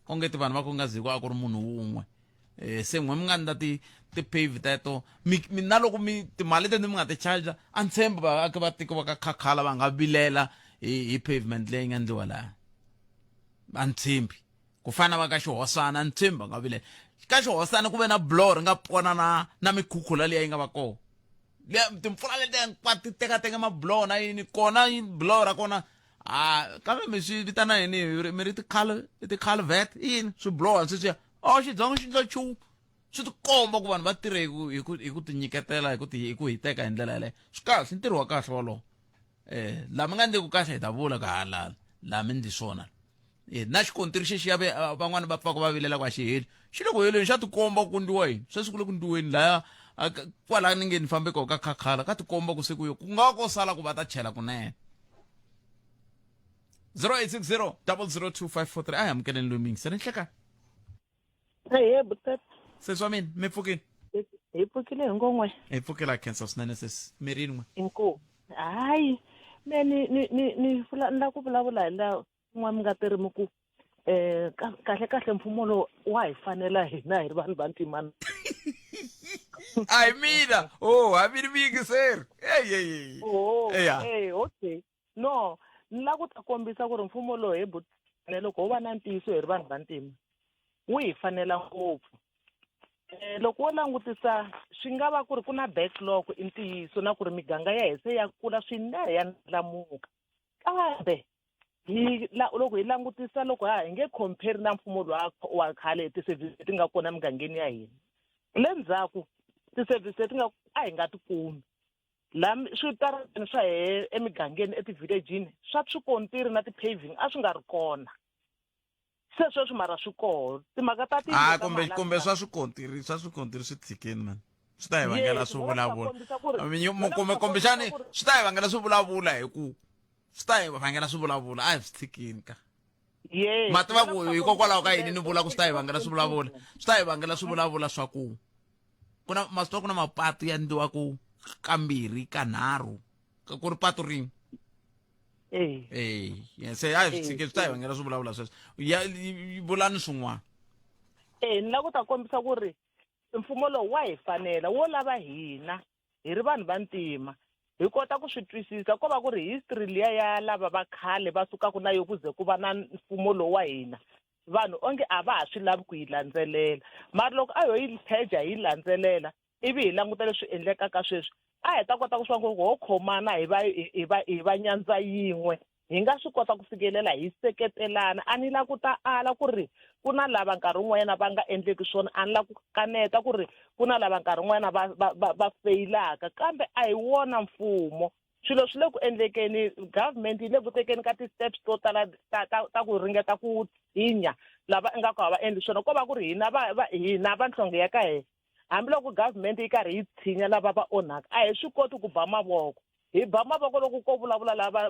onge ti vanhu va ku nga ziko a ku ri munhu wun'we se n'we mi nga ndla ti pave teto mina loko timali leti mi nga ti charge a ni tshemba vaaki va tiko va ka khakhala va nga vilela hi pavement leyi nga ndliwa laha a ni tshembi ku fana va ka xihosana a ni tshembi va nga vilela ka xihosana ku ve na blow ri nga pona na mikhukhula leyi nga va koho timpfula leti hinkwato ti tekateka mablow na yini kona blow ra kona kambe mi swi vitana yini mi ri ti-calvet yini swi blow hansi swiya xitsongo xi ndla nchumu swi ti komba ku vanhu va tirhe hi ku ti nyiketela hi ku hiteka hi ndlela yaleyo swi kahle i ntirho wa kahle wolowo laha mi nga ndleku kahle hi ta vula ka halala laha mi ndli swona na xikontiri xexi ya van'wani va pfaka va vilela ku a xi heli xi le ku heleni xa tikomba ku ndliwa yini sweswi ku le ku ndliweni laya kwalaha ni nge ni fambe koho ka khakhala ka tikomba ku se ku yo ku nga ko sala ku va ta chela kunene 0860002543 a hi amukeleni loyi mingiseni nhlekani Butet. Seswa mina mi pfukile Hi pfukile hi ngongwe. Hi pfukela cancer swinene sesi mirini n'we Inko. Hayi ni la ku vulavula hi la n'wana mi nga tirhi mi ku kahle mfumo lo wa hi fanela hina hi ri vanhu va ntimana. Ai mina ha mi yingiseri hey okay no ni la ku ta kombisa ku ri mfumo lo hi loko ho va na ntiyiso hi ri vanhu va ntima wu hi fanela ngopfu. Loko wo langutisa swi nga va ku ri ku na backlog i ntiyiso na ku ri miganga ya hese ya kula swinene ya ndlamuka. Kambe loko hi langutisa loko hi nge compare na mfumo wa khale ti-service leti nga kona mugangeni ya hina. Le ndzhaku ti-service leti nga a hi nga ti kumi. La switarateni swa emigangeni etivillagini swa swikontiri na ti-paving a swi nga ri kona. Se sweswi mara swi koho timhaka ta kumbe swa swikontiri swi tshikeni man swi ta hi vangela swi vulavula kumbexani swi ta hi vangela swi vulavula hi ku swi ta hi vangela swi vulavula a hi swi tshikeni ka ma tiva ku hikokwalaho ka yini ni vula ku swi ta hi vangela swi vulavula swi ta hi vangela swi vulavula swa ku masitwa ku na mapatu ya endliwaku kambirhi kanharhu ku ri patu rin'we se a hi swi tshikeni swi ta hi vangela swi vulavula sweswo vulani swin'wana. Ni la ku ta kombisa ku ri mfumo lowu wa hi fanela wo lava hina hi ri vanhu vantima hi kota ku swi twisisa ko va ku ri history liya ya lava va khale va sukaku na yo ku ze ku va na mfumo lowu wa hina vanhu onge a va ha swi lavi ku yi landzelela mara loko a yo yi pheja hi landzelela ivi hi languta leswi endlekaka sweswi a hi ta kota ku swa ku ho khomana hi va nyandza yin'we hi nga swi kota ku fikelela hi seketelana a ni la ku ta ala ku ri ku na lava nkarhi wun'wanyana va nga endleki swona a ni la ku kaneta ku ri ku na lava nkarhi wun'wanyana va feyilaka kambe a hi wona mfumo swilo swi le ku endlekeni government yi le ku tekeni ka ti-steps to tala ta ku ringeta ku hinya lava ingaku a va endli swona ko va ku ri hina vanhlonge ya ka hina hambiloko government yi karhi yi tshinya lava va onhaka a hi swi koti ku ba mavoko hi ba mavoko loko ko vulavula lava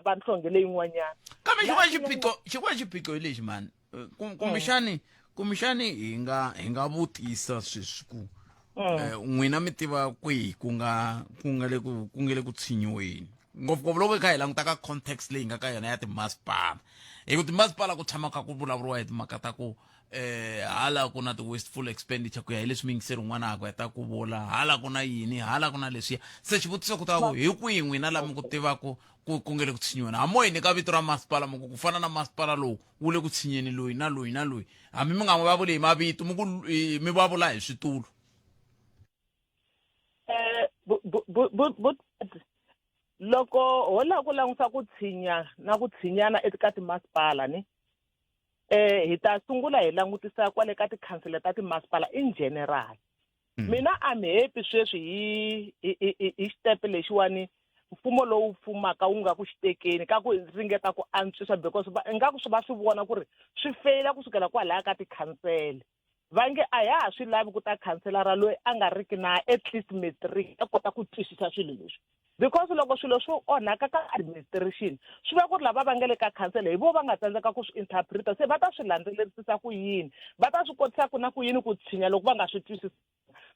va nhlonge leyin'wanyana kambe xin'wana xiphiqo hi lexi mani kumbexani hi nga vutisa sweswi ku n'wina mi tiva kwihi ku nga le ku tshinyiweni ngopfungopfu loko hi kha hi languta ka context leyi nga ka yona ya timasipala hi ku timasipala ku tshama kha ku vulavuriwa hi timhaka ta ku hala ku na ti-wasteful expenditure ku ya hi leswi mingiseri un'wana a ku heta ku vula hala ku na yini hala ku na leswiya se xivutiso ku ta ku hi kwihi n'wina lami ku tivaku ku nge le ku tshinyiweni hamoyini ka vito ra masipala muku ku fana na masipala lowu wu le ku tshinyeni loyi na loyi na loyi hambi mi nga n'wi vulavuli hi mavito mi vulavula hi switulu. Loko ho la ku langusa ku tshinya na ku tshinyana eka timasipala ni hi ta sungula hi langutisa kwale ka tikhansela ta timasipala in general. Mina I'm happy sweswi hi step lexiwani mfumo lowu fumaka wu nga ku xitekeni ka ku ringeta ku antswisa because ingaku swi va swi vona ku ri swi feyila kusukela kwalaya ka tikhansela va nge a ya ha swi lavi ku ta khanselara loyi a nga riki na at least matric a kota ku twisisa swilo leswi because loko swilo swi onhaka ka administration swi va ku ri lava va nga le ka khansela hi vo va nga tsandzeka ku swi interpreta se va ta swi landzelerisisa ku yini va ta swi kotisa ku na ku yini ku tshinya loko va nga swi twisisi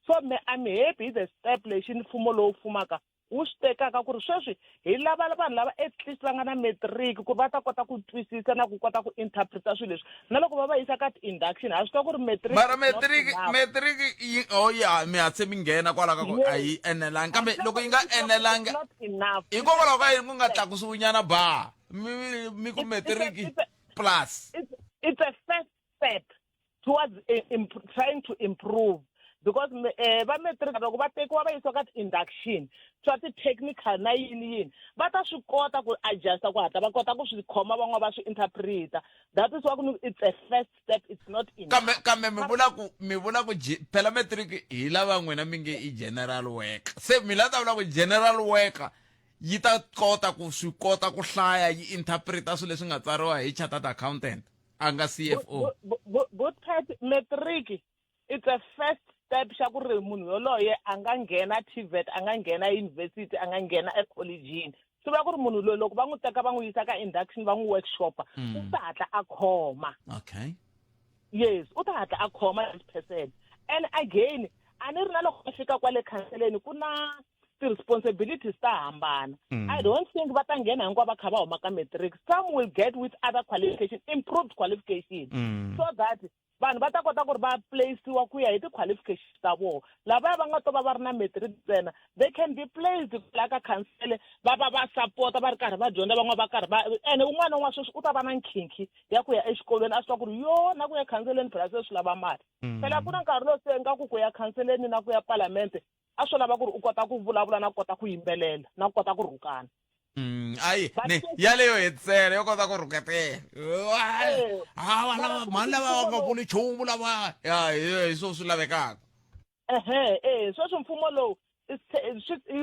so I'm happy hi the step lexi mfumo lowu fumaka wu swi tekaka ku ri sweswi hi lava vanhu lava at least va nga na matric ku va ta kota ku twisisa na ku kota ku interpreta swilo leswi na loko va va yisa ka ti-induction a swi tiva ku ri matric mara matric ya mi hatse mi nghena kwala ka ku a yi enelangi kambe loko yi nga enelangi hikokwalaho ka yini ku nga tlakusiwunyana ba mi ku matric plus it's a first step towards trying to improve because va matric loko va tekiwa va yisiwa ka ti-induction swa ti-technical na yini va ta swi kota ku adjusta ku hatla va kota ku swi khoma van'wana va swi interpreta that is why it's a first step it's not enough kambe mi vula ku phela matric hi lava n'wina mi nge i general worker se mi la ta vula ku general worker yi ta kota ku swi kota ku hlaya yi interpreta swilo leswi nga tsariwa hi chartered accountant a nga CFO but matric it's a first step xa ku ri munhu yoloye a nga nghena TVET a nga nghena university a nga nghena ecollegini swi va ku ri munhu loyi loko va n'wi teka va n'wi yisa ka induction va n'wi workshopa u ta hatla a khoma okay yes u ta hatla a khoma 100% and again a ni ri na loko a fika kwale khanseleni ku na ti-responsibilities ta hambana. I don't think va ta nghena hinkwavo va kha va huma ka matric. Some will get with other qualification, improved qualification, so that vanhu va ta kota ku ri va placeiwa ku ya hi ti-qualifications ta vona. Lava va nga to va ri na matric ntsena, they can be placed la ka council, va support va ri karhi va dyondza, van'wana va karhi va, ene un'wana na un'wana sweswi u ta va na nkhinkhi ya ku ya exikolweni a swi tiva ku ri yo na ku ya khanseleni phela se swi lava mali. Phela ku na nkarhi lowu se nga ku ya khanseleni na ku ya parlamente a swi lava ku ri u kota ku vulavula na ku kota ku yimbelela na ku kota ku rhukana. Ayi yaleyo hetsele yo kota ku rhuketela mani lava va nga vuli nchumu lava hi swo swi lavekaka. Sweswi mfumo lowu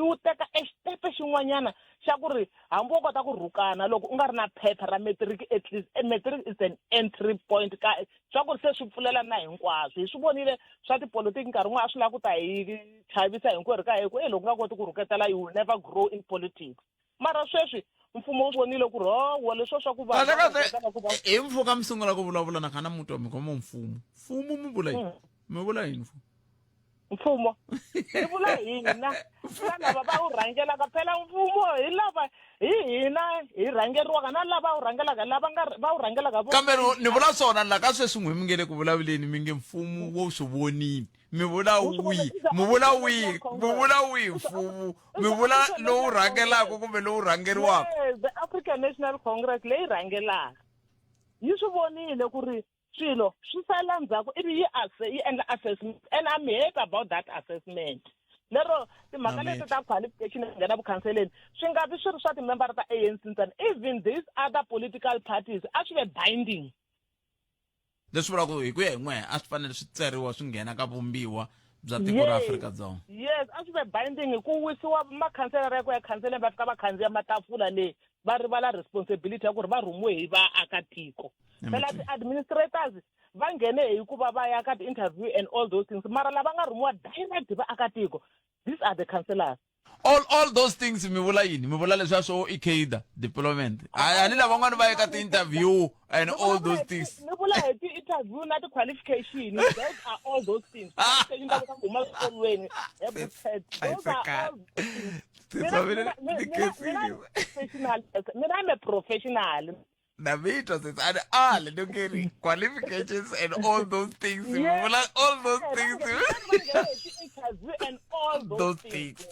wu teka exitepe xin'wanyana xa ku ri hambi wo kota ku rhukana loko u nga ri na phepha ra matric, at least matric is an entry point ka swa ku ri se swi pfulela na hinkwaswo. Hi swi vonile swa tipolitiki nkarhi wun'wana a swi lava ku ta hi chavisa hinkwerhu ka hi ku loko u nga koti ku rhuketela you will never grow in politics. Mara sweswi mfumo wu vonile ku ri leswo swa ku hi mpfhuka mi sungula ku vulavula na khana mutwa mi khoma mfumo mi vula yini? Mi vula yini mfumo? Hi vula hina lava va wu rhangelaka, phela mfumo hi lava hi hina hi rhangeriwaka na lava wu rhangelaka, lava nga va wu rhangelaka. Kambe ni vula swona la ka sweswi n'wi mi nge le ku vulavuleni mi nge mfumo wo swi vonini. Mi vula wihi? Mi vula wihi? Mi vula wihi mfumo? Mi vula lowu rhangelaka kumbe lowu rhangeriwaka? The African National Congress leyi rhangelaka yi swi vonile ku ri swilo swi sala ndzhaku ivi yi endla assessment, and I'm happy about that assessment. Lero timhaka leti ta qualification nghena vukhanseleni swi nga vi swi ri swa timembara ta ANC ntsena, even these other political parties a swi ve binding. Leswi vula ku hi ku ya hi n'wehe a swi fanele swi tseriwa swi nghena ka vumbiwa bya tiko ra Afrika-Dzonga. Yes, a swi ve binding ku wisiwa makhanselara ya ku ya khanseleni va fika va khandziya matafula leyi va rivala responsibility ya ku ri va rhumiwe hi vaakatiko. Phela ti-administrators va nghene hi ku va va ya ka ti-interview and all those things, mara lava nga rhumiwa direct hi vaakatiko, these are the councillors. All those things mi vula yini? Mi vula leswiya swo ikeda deployment ani lava van'wana va ya ka ti-interview and all those things. Mi vula hi ti-interview na ti-qualification, those are all those things. Qualification ta ku huma exikolweni, those are all mina I'm a professional. Navito says, and don't get it. Qualifications and all those things. Yes. All those things. And all those things.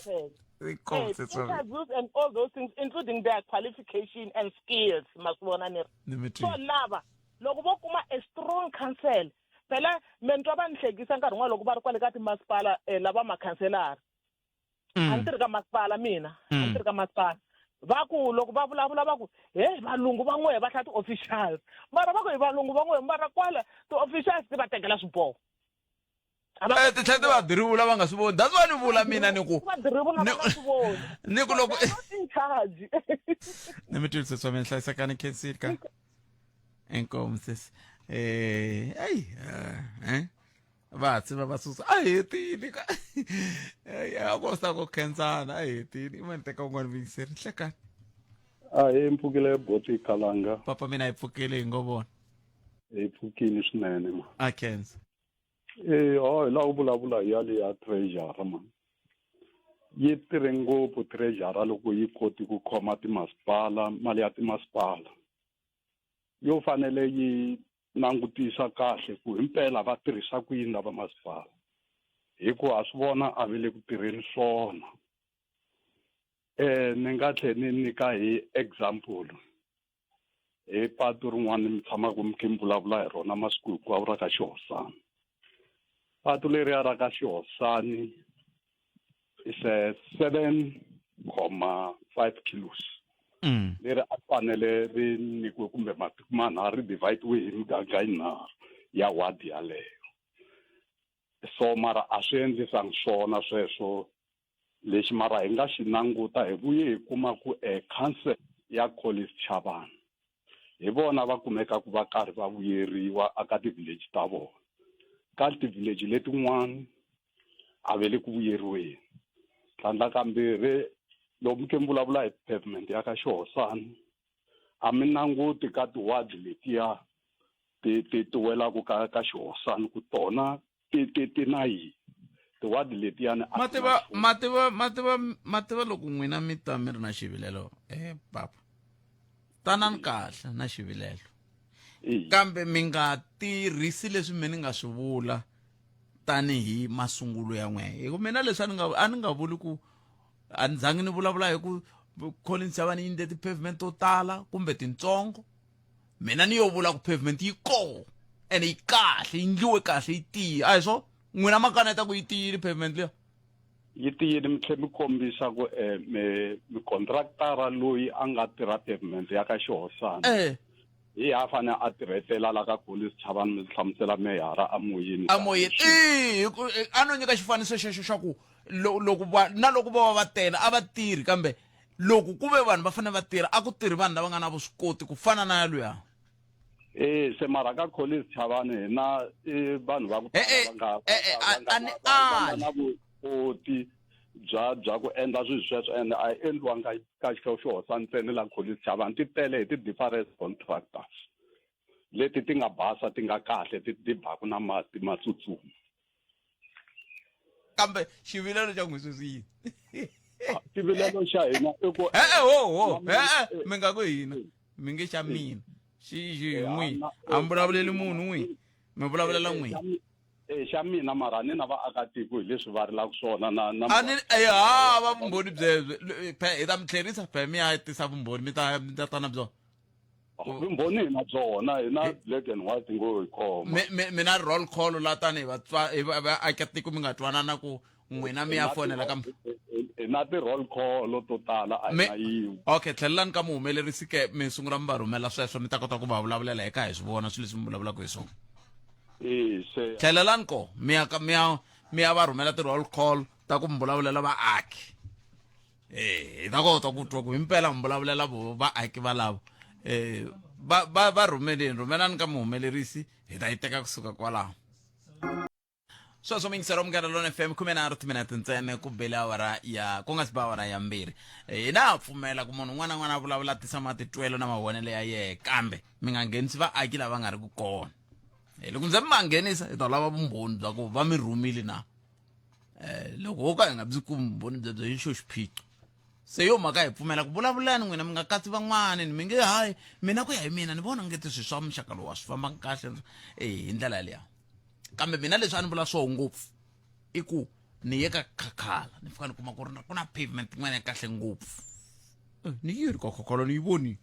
Interviews and all those things, including their qualification and skills. So, lava, loko vo kuma a strong council, phela mento va nihlekisa nkarhi n'wana loko va ri kwale ka timasipala lava makhanselara. A ni tirhi ka masipala mina, a ni tirhi ka masipala. Va ku loko va vulavula va ku valungu van'we va tlha ti-officials, mara va ku hi valungu van'we mara kwala ti-officials ti va tekela swiboho. Ti tlhela ti va dirivula va nga swi voni. That's why ni vula mina ni ku ni ku loko ni mi twisisa swa mina hlayisekani khensika enkomo sesi va tsiva va susa a hetini ka a kosta ku khensana a hetini ma ni teka un'wana viyiseri hlekani hi mpfukile boti Kalanga. Papa mina hi pfukile hi ngo vona hi pfukile swinene ma a khensa hi la u vulavula hi yali ya treasurer man, yi tirhe ngopfu treasurer loko yi koti ku khoma timasipala, mali ya timasipala yo fanele yi langutisa kahle ku himpela va tirhisa ku yini lava masipala, hikuva a swi vona a vele ku tirheni swona. Ni nga tlhela ni nyika hi example hi patu rin'wana mi tshamaka mi kha mi vulavula hi rona masiku hinkwawo ra ka Xihosana. Patu leriya ra ka Xihosani is 7.5 kilos leri a fanele ri nyikiwe kumbe matiku manharhu divide hi miganga yinharhu ya wadi yaleyo. So mara a swi endlisanga swona sweswo lexi, mara hi nga xi languta hi vuye hi kuma ku council ya College Chavani hi vona va kumeka ku va karhi va vuyeriwa aka ti-village ta vona. Ka ti-village letin'wana a ve le ku vuyeriweni. Tlhandla kambirhi loko mi ke mi vulavula hi pavement ya ka Xihosana a mi languti ka tiwadi letiya ti welaku ka Xihosana ku tona ti na yini. tiwadi letiyani mativa loko n'wina mi ta mi ri na xivilelo papa tanani kahle na xivilelo kambe mi nga tirhisi leswi mi ni nga swi vula tanihi masungulo ya n'wehe hikuva mina leswi a ni nga vuli ku a ni zangi ni vulavula hi ku Collins ya va ni yinde ti-pavement to tala kumbe tintsongo mina ni yo vula ku pavement yi kona ene yi kahle yi ndliwe kahle yi tiye a hi swo n'wina makaneta ku yi tiyile pavement liya yi tiyile mi tlhela mi kombisa ku mi contractara loyi a nga tirha pavement ya ka Xihosana hi a fane a tirhetela la ka Collins Chavani mi hlamusela meyara a moyeni a no nyika xifaniso xexo xa ku loko va tela a va tirhi kambe loko ku ve vanhu va fanele va tirha a ku tirhi vanhu lava nga na vuswikoti ku fana na yaluya se mara ka Collins Chavani na vanhu va ku na vuswikoti bya ku endla swilo sweswo ende a yi endliwanga ka Xihosana ntsena la Collins Chavani ti tele hi ti-difference contractors leti ti nga basa ti nga kahle ti baku na mati matsutsuma kambe xivilelo xa n'wi sweswi yini xivilelo xa hina i ku mi nga ku hina mi nge xa mina xi n'wini a mi vulavuleli munhu n'wini mi vulavulela n'wina xa mina mara ni na vaakatiko hi leswi va rilaka swona va vumbhoni byebyo hi ta mi tlherisa phe mi ya tisa vumbhoni mi ta ta na byona vumbhoni hi na byona hi na black and white ngo hi khoma mina roll call la tani hi vaakatiko mi nga twanana ku n'wina mi ya fonela ka hi na ti-roll call to tala a hi na yin'we okay tlhelelani ka muhumelerisi ke mi sungula mi va rhumela sweswo mi ta kota ku va vulavulela eka hi swi vona swilo leswi mi vulavulaka hi swona tlhelelani ko mi ya va rhumela ti-roll call ta ku mi vulavulela vaaki hi ta kota ku twa ku himpela mi vulavulela vaaki valavo va rhumelani ka muhumelerisi hi ta yi teka kusuka kwalaho sweswo mingisero Munghana FM 13 timinete ntsena ku bele awara ya ku nga si ba awara ya mbirhi hi na pfumela ku munhu un'wana na un'wana a vulavula tisa matitwelo na mavonelo ya yehe kambe mi nga nghenisi vaaki lava nga ri ku kona loko ndzi mi va nghenisa hi ta lava vumbhoni bya ku va mi rhumile na loko ho ka hi nga byi kumi vumbhoni byebyo hi xo xiphiqo se yo mhaka hi pfumela ku vulavulani n'wina mi nga katsi van'wana mi nge hayi mina ku ya hi mina ni vona ngeti swilo swa muxaka lowu wa swi famba kahle hi ndlela leya kambe mina leswi a ni vula swoho ngopfu i ku ni ye ka Khakhala ni fika ni kuma ku ri ku na pavement yin'wana ya kahle ngopfu ni yi ri ka Khakhala ni yi vonile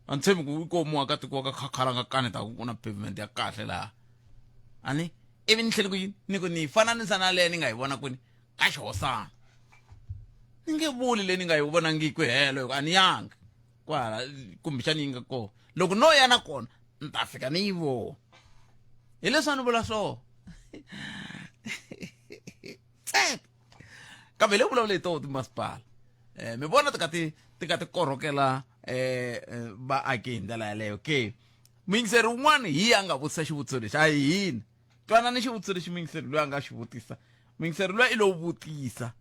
a ni tshembi ku ko muakatiko wa ka Khakhala nga kaneta ku na pavement ya kahle laha ani ivi ni tlhele ku yini ni ku ni yi fananisa na leyi ni nga yi vona kwini ka Xihosana ni nge vuli leyi ni nga yi vonangiku helo a ni yangi kwala kumbexani yi nga kona loko no ya na kona ni ta fika ni yi vona hi leswi a ni vula swona kambe le vulavula hi toho timasipala mi vona ti ka ti korhokela vaaki hi ndlela yaleyo ke muyingiseri wun'wana hi a nga vutisa xivutiso lexi a hi hina twanani xivutiso lexi muyingiseri loyi a nga xi vutisa muyingiseri loyi i lo vutisa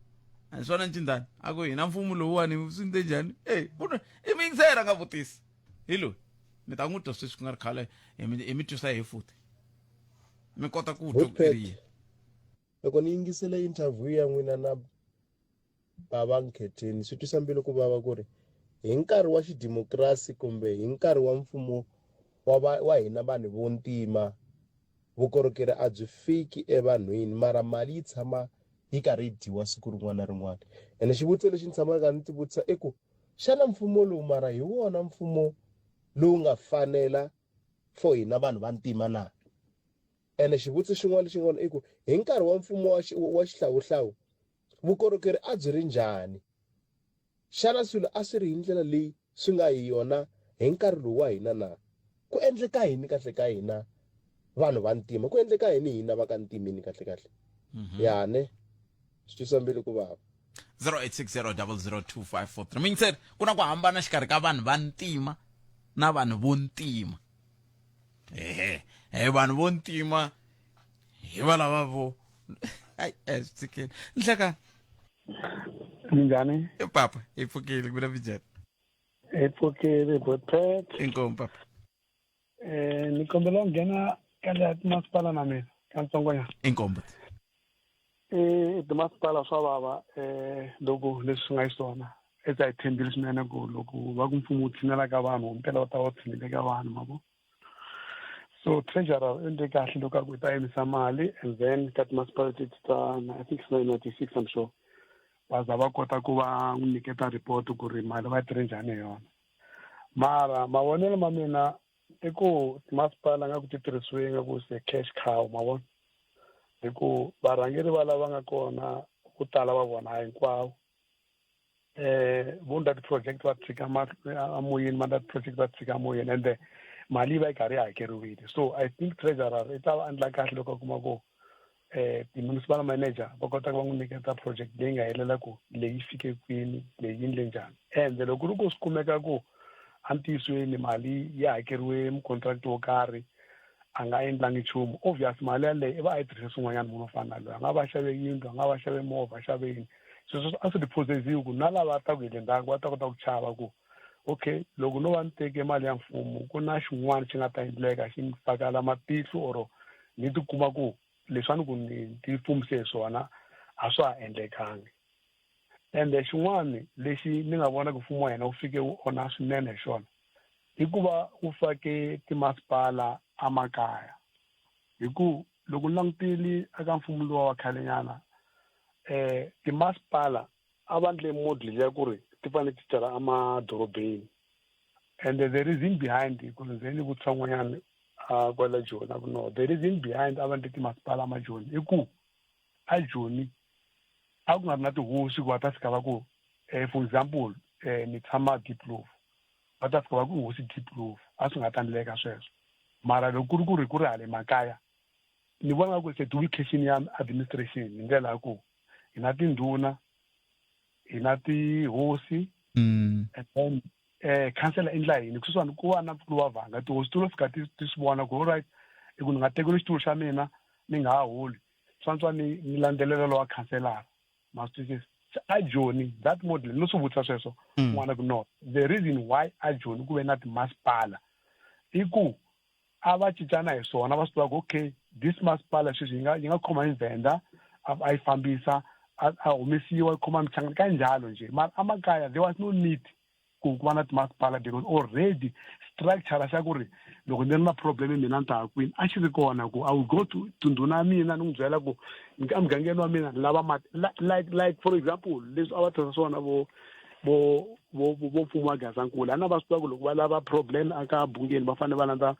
a hi swona ncindani a ku hina mfumo lowuwani swi nte njhani i muyingiseri a nga vutisa hi loyi mi ta n'wi twa sweswi ku nga ri khale hi mi twisa hi futhi mi kota ku twa loko ni yingisela interview ya n'wina na bava Nkhetheni swi twisa mbilu ku vava ku ri hi nkarhi wa xidemokirasi kumbe hi nkarhi wa mfumo wa hina vanhu vo ntima vukorhokeri a byi fiki evanhwini mara mali yi tshama yi karhi yi dyiwa siku rin'wana na rin'wana ene xivutiso lexi ni tshamaka ni ti vutisa i ku xana mfumo lowu mara hi wona mfumo lowu nga fanela for hina vanhu va ntima na ene xivutiso xin'wana i ku hi nkarhi wa mfumo wa xihlawuhlawu vukorhokeri a byi ri njhani xana swilo a swi ri hi ndlela leyi swi nga hi yona hi nkarhi lowu wa hina na ku endleka yini kahle ka hina vanhu va ntima ku endleka yini hina va ka ntimini kahle yane swi twisa mbilu ku vava 0860002543 muyingiseri ku na ku hambana xikarhi ka vanhu va ntima na vanhu vo ntima vanhu vo ntima hi va lava vo tsikeni nhlekani minjhani papa hi pfukile ku na minjhani hi pfukile Bothphet inkomu papa ni kombela ku nghena ka leya timasipala na mina ka ntsongonyana inkomu timasipala swa vava loko leswi nga xiswona eka hi tshembile swinene ku loko va ku mfumo wu tshinela ka vanhu mpela va ta va tshinele ka vanhu mavo so treasurer endle kahle loko a ku ta yimisa mali and then ka timasipality ta I think 96 I'm sure va za va kota ku va n'wi nyiketa report ku ri mali va tirhe njhani hi yona mara mavonelo ma mina i ku timasipala nga ku ti tirhisiwe nga ku se cash cow mavona hi ku varhangeri va lava nga kona ku tala va vona hinkwavo vunda ti-project va tshika amoyeni ma project va tshika amoyeni ende mali va yi karhi yi hakeriwile so I think treasurer i ta va endla kahle loko a kuma ku ti-municipal manager va kota ku va n'wi nyiketa project leyi nga helela ku leyi fike kwini leyi yi ndle njhani ende loko ri ku swi kumeka ku a ntiyisweni mali yi hakeriwe mucontract wo karhi a nga endlangi nchumu obvious mali yaleyo i va a yi tirhise swin'wanyana munhu wo fana na loyi a nga va xave yindlu a nga va xave movha a xave yini sweswo a swi depositiwi ku na lava ta ku hi le ndzhaku va ta kota ku chava ku okay loko no va ni teke mali ya mfumo ku na xin'wana xi nga ta endleka xi ni fakala matihlo or ni tikuma ku leswi ku ni ti fumise hi swona a swa ha endlekangi ende xin'wana lexi ni nga vona ku mfumo wa hina wu fike wu onha swinene hi xona i ku va wu fake timasipala amakaya hi ku loko ni langutile eka mfumo lowa wa khalenyana timasipala a va ndle model ya ku ri ti fanele ti tirha emadorobeni and the reason behind ku ri ndzeni ku tsan'wanyana kwala joni a ku no the reason behind a va ndle timasipala amajoni i ku a joni a ku nga ri na tihosi ku va ta fika va ku for example ni tshama Deep Roof va ta fika va ku hosi Deep Roof a swi nga ta endleka sweswo mara loko ku ri hale makaya ni vona ku se duplication ya administration hi ndlela ya ku hi na tindhuna hi na tihosi and then council endla yini kuswani ku va na mpfuno wa vanga tihosi to fika ti swi vona ku alright i ku ni nga tekeli xitulu xa mina ni nga ha holi swantswa ni landzelela lo wa councilor masitisi a joni that model no swi vutisa sweswo n'wana ku no the reason why a joni ku ve na timasipala i ku a va cincana hi swona va swi tiva ku okay this masipala sweswi yi nga khoma hi venda a yi fambisa a humesiwa khoma michangani ka njalo nje mara amakaya there was no need ku va na timasipala because already structure xa ku ri loko ni ri na problem mina ni ta ha kwini a xi ri kona ku I will go to ndhuna ya mina ni n'wi byela ku emugangeni wa mina ni lava mati like for example leswi a va tirhisa swona vo mfumo wa Gazankulu a na va swi tiva ku loko va lava problem aka bungeni va fanele va landza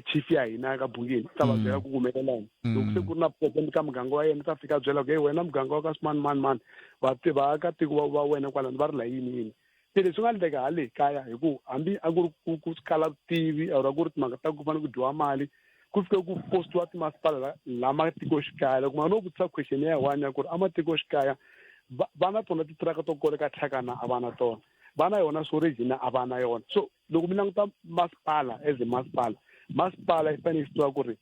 chief ya hina aka bungeni ta va byela ku humelela yini loko se ku ri na problem ka muganga wa yena ta fika byela ku hey wena muganga wa ka man vaakatiko va wena kwalani va ri la yini se leswi nga endleka hale kaya hi ku hambi a ku ri ku kala vutivi or a ku ri timhaka ta ku fanele ku dyiwa mali ku fike ku postiwa timasipala la matikoxikaya loko ma no vutisa question ya one ya ku ri amatikoxikaya va na tona titiraka to koleka thyakana a va na tona va na yona storage na a va na yona so loko mi languta masipala as a masipala yi fanele yi swi tiva ku ri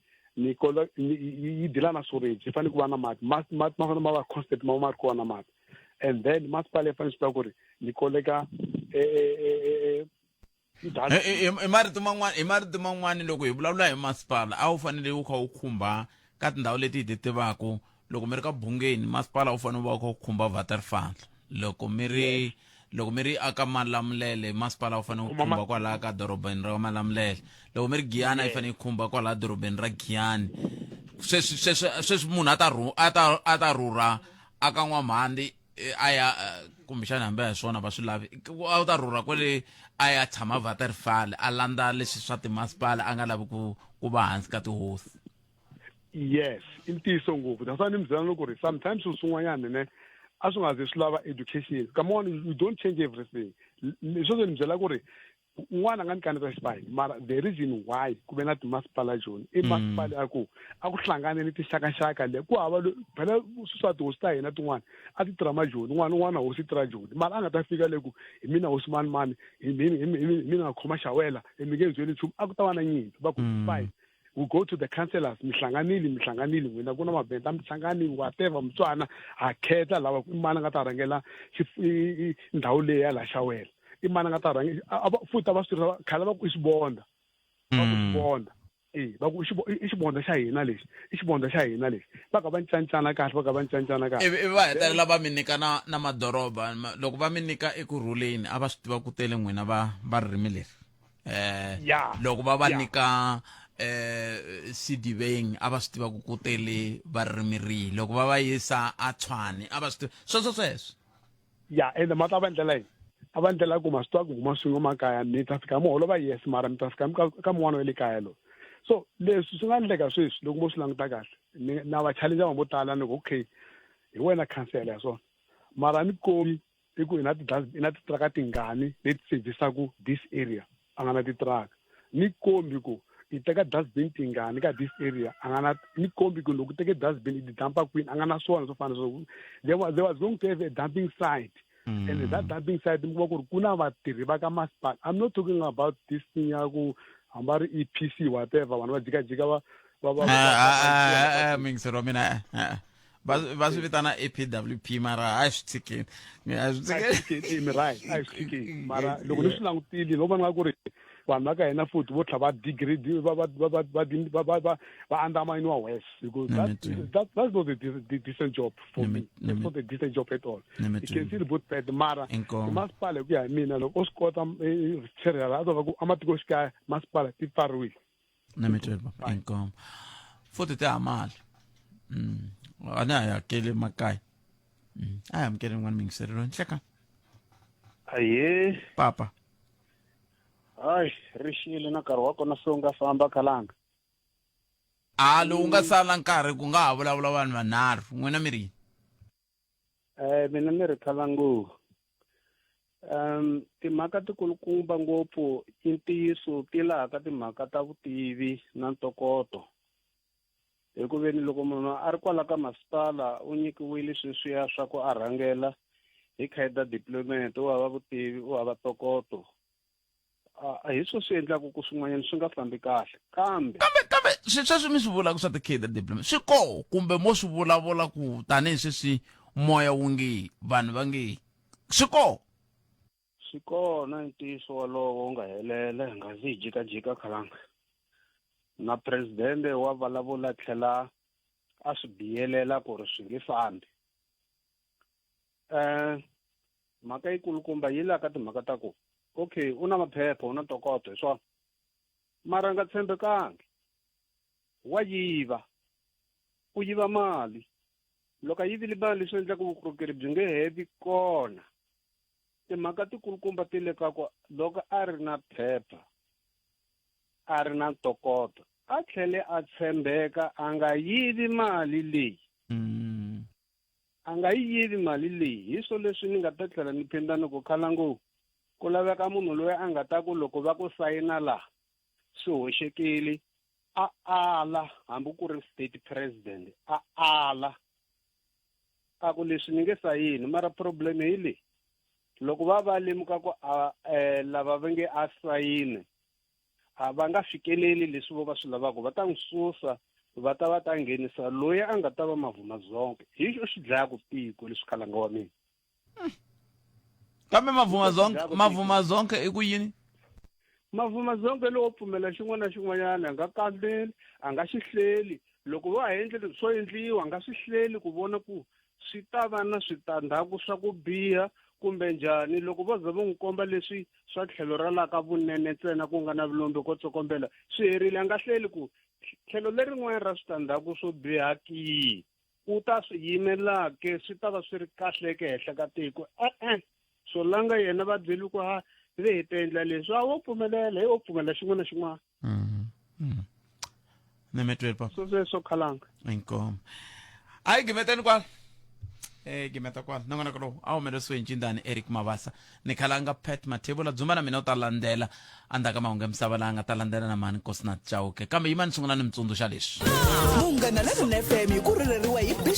yi dila na storage yi fanele ku va na mati ma fanele ma va constant ma ri kona mati and then masipala yi fanele swi tiva ku ri ni koleka i marito man'wani loko hi vulavula hi masipala a wu fanele wu kha wu khumba ka tindhawu leti hi ti tivaku loko mi ri ka bungeni masipala wu fanele wu va kha wu khumba Waterval loko mi ri aka Malamulele masipala wu fanele wu khumba kwalaha ka dorobeni ra Malamulele loko mi ri Giyani yi fanele yi khumba kwalaha dorobeni ra Giyani sweswi munhu a ta rhurha aka N'wamhandi a ya kumbexana hambi hi swona va swi lavi a wu ta rhurha kwale a ya tshama Waterval a landza leswi swa timasipala a nga lavi ku va hansi ka tihosi yes i ntiyiso ngopfu that's why ni mi byela ku ri sometimes swin'wanyana ne a swi nga zi swi lava education come on you don't change everything sweswo ni byela ku ri un'wana a nga ni kaneta xipayini mara the reason why ku ve na timasipala joni i masipala a ku hlangane ni tixakaxaka le ku hava phela swa tihosi ta hina tin'wana a ti tirha majoni un'wana hosi tirha joni mara a nga ta fika le ku hi mina hosi mani hi mina nga khoma xawela hi mi nge byeli nchumu a ku ta va na nyimpi va ku fine we go to the councillors mihlanganile n'wina ku na mabenda mihlangani whatever Mutswana ha khetha lava i mani nga ta rhangela ndhawu leyi ya la xawela i mani nga ta rhangela futhi a va swi tirhisa khale va ku i swivonda va ku swivonda va ku i xivondzo xa hina lexi i xivondzo xa hina lexi va ka va ncancana kahle va ka va ncancana kahle ivi va hetelela va mi nyika na madoroba loko va mi nyika ekurhuleni a va swi tiva ku tele n'wina va ririmi leri loko va nyika Sidibeng a va swi tiva ku tele va ririmi rihi loko va yisa a Tshwane a va swi tiva sweswo ende mata va ndlela yi a va ndlela ku ma swi tiva ku huma swin'we makaya ni ta fika muholo va yes mara mi ta fika ka mun'wana wa le kaya lo so leswi swi nga endleka sweswi loko mo swi languta kahle na va challenge vanhu vo tala ni ku okay hi wena khansela ya swona mara ni komi i ku i na titraka tingani leti servisaku this area a nga na titraka ni kombi ku i teka dustbin tingani ka this area a nga na ni kombi ku loko teke dustbin i dumpa kwini a nga na swona swo fana so there was going to have a dumping site and that dumping site mi kuma ku ri ku na vatirhi va ka masipala. I'm not talking about this thing ya ku hamba ri EPC whatever vanhu va jikajika mingisero wa mina va swi vitana APWP mara a swi tshikini a swi tshikini mara loko ni swi langutile no vona ku ri vanhu va ka hina futhi vo tlha va degrade va undermine west because that's not a decent job for me. That's not a decent job at all. You can see the both pet mara masipala ku ya hi mina loko o swi kota cherela a ku amatikoxikaya masipala ti pfariwile na mitwela inkomo futhi ti amali ana yakele makaya I am getting one mingisero nhleka aye papa ay rishile na nkarhi wa kona so nga famba khalanga lowu nga sala nkarhi ku nga ha vulavula vanhu vanharhu n'wina mi ri mina ni ri khalangu timhaka tikulukumba ngopfu i ntiyiso ti laha ka timhaka ta vutivi na ntokoto hikuveni loko munhu a ri kwala ka masipala u nyikiwile sweswiya swa ku a rhangela hi khayida diplomat u hava vutivi u hava ntokoto hi swo swi endlaku ku swin'wanyana swi nga fambi kahle kambe sweswi mi swi vulaka swa ti-khayida diplomat swi koho kumbe mo swi vulavula ku tanihi sweswi moya wu nge vanhu va nge swi koho swi kona ntiyiso walowo wu nga helela hi nga zi hi jikajika khalanga na presidente wa vulavula tlhela a swi biyelela ku ri swi nge fambi mhaka yikulukumba yi la ka timhaka ta ku okay u na maphepha u na ntokoto hi swona mara nga tshembekangi wa yiva u yiva mali loko a yivile mali swi endla ku vukorhokeri byi nge hevi kona timhaka tikulukumba ti le ka ku loko a ri na phepha a ri na ntokoto a tlhele a tshembeka a nga yivi mali leyi a nga yi yivi mali leyi hi swo leswi ni nga ta tlhela ni phinda ni ku khalangu ku laveka munhu loyi a nga ta ku loko va ku sayina laha swi hoxekile a ala hambi ku ri state president a ala a ku leswi ni nge sayini mara problem hi leyi loko va lemuka ku lava va nge a sayine a va nga fikeleli leswi vo va swi lavaka va ta n'wi susa va ta nghenisa loyi a nga ta va mavumazonke hi xo xi dlaya ku tiko leswi khalanga wa mina kambe mavumazonke i ku yini mavumazonke lowo pfumela xin'wana na xin'wanyana a nga kambeli a nga xi hleli loko va endle swo endliwa a nga swi hleli ku vona ku swi ta va na switandzhaku swa ku biha kumbe njhani loko vo za vo n'wi komba leswi swa tlhelo ra la ka vunene ntsena ku nga na vulombe ko tsokombela swi herile a nga hleli ku tlhelo lerin'wana ra switandzhaku swo biha kihi u ta swi yimelake swi ta va swi ri kahle ke henhla ka tiko so langa yena va byeli ku ve hi ta endla leswi a wo pfumelela hi wo pfumela xin'wana na xin'wana ni metweli papa so sweswo khalanga inkomo hayi gimeteni kwala gimeta kwala nangona kolo a humelesiwe hi ncindani Eric Mabasa ni khalanga Pat Mathebula dzumba na mina u ta landzela andaka mahungu emisava laha nga ta landzela na mani Nkosinathi Chauke kambe yimani sungula ni mitsundzuxa leswi Munghana Lonene FM yi kurheleriwa hi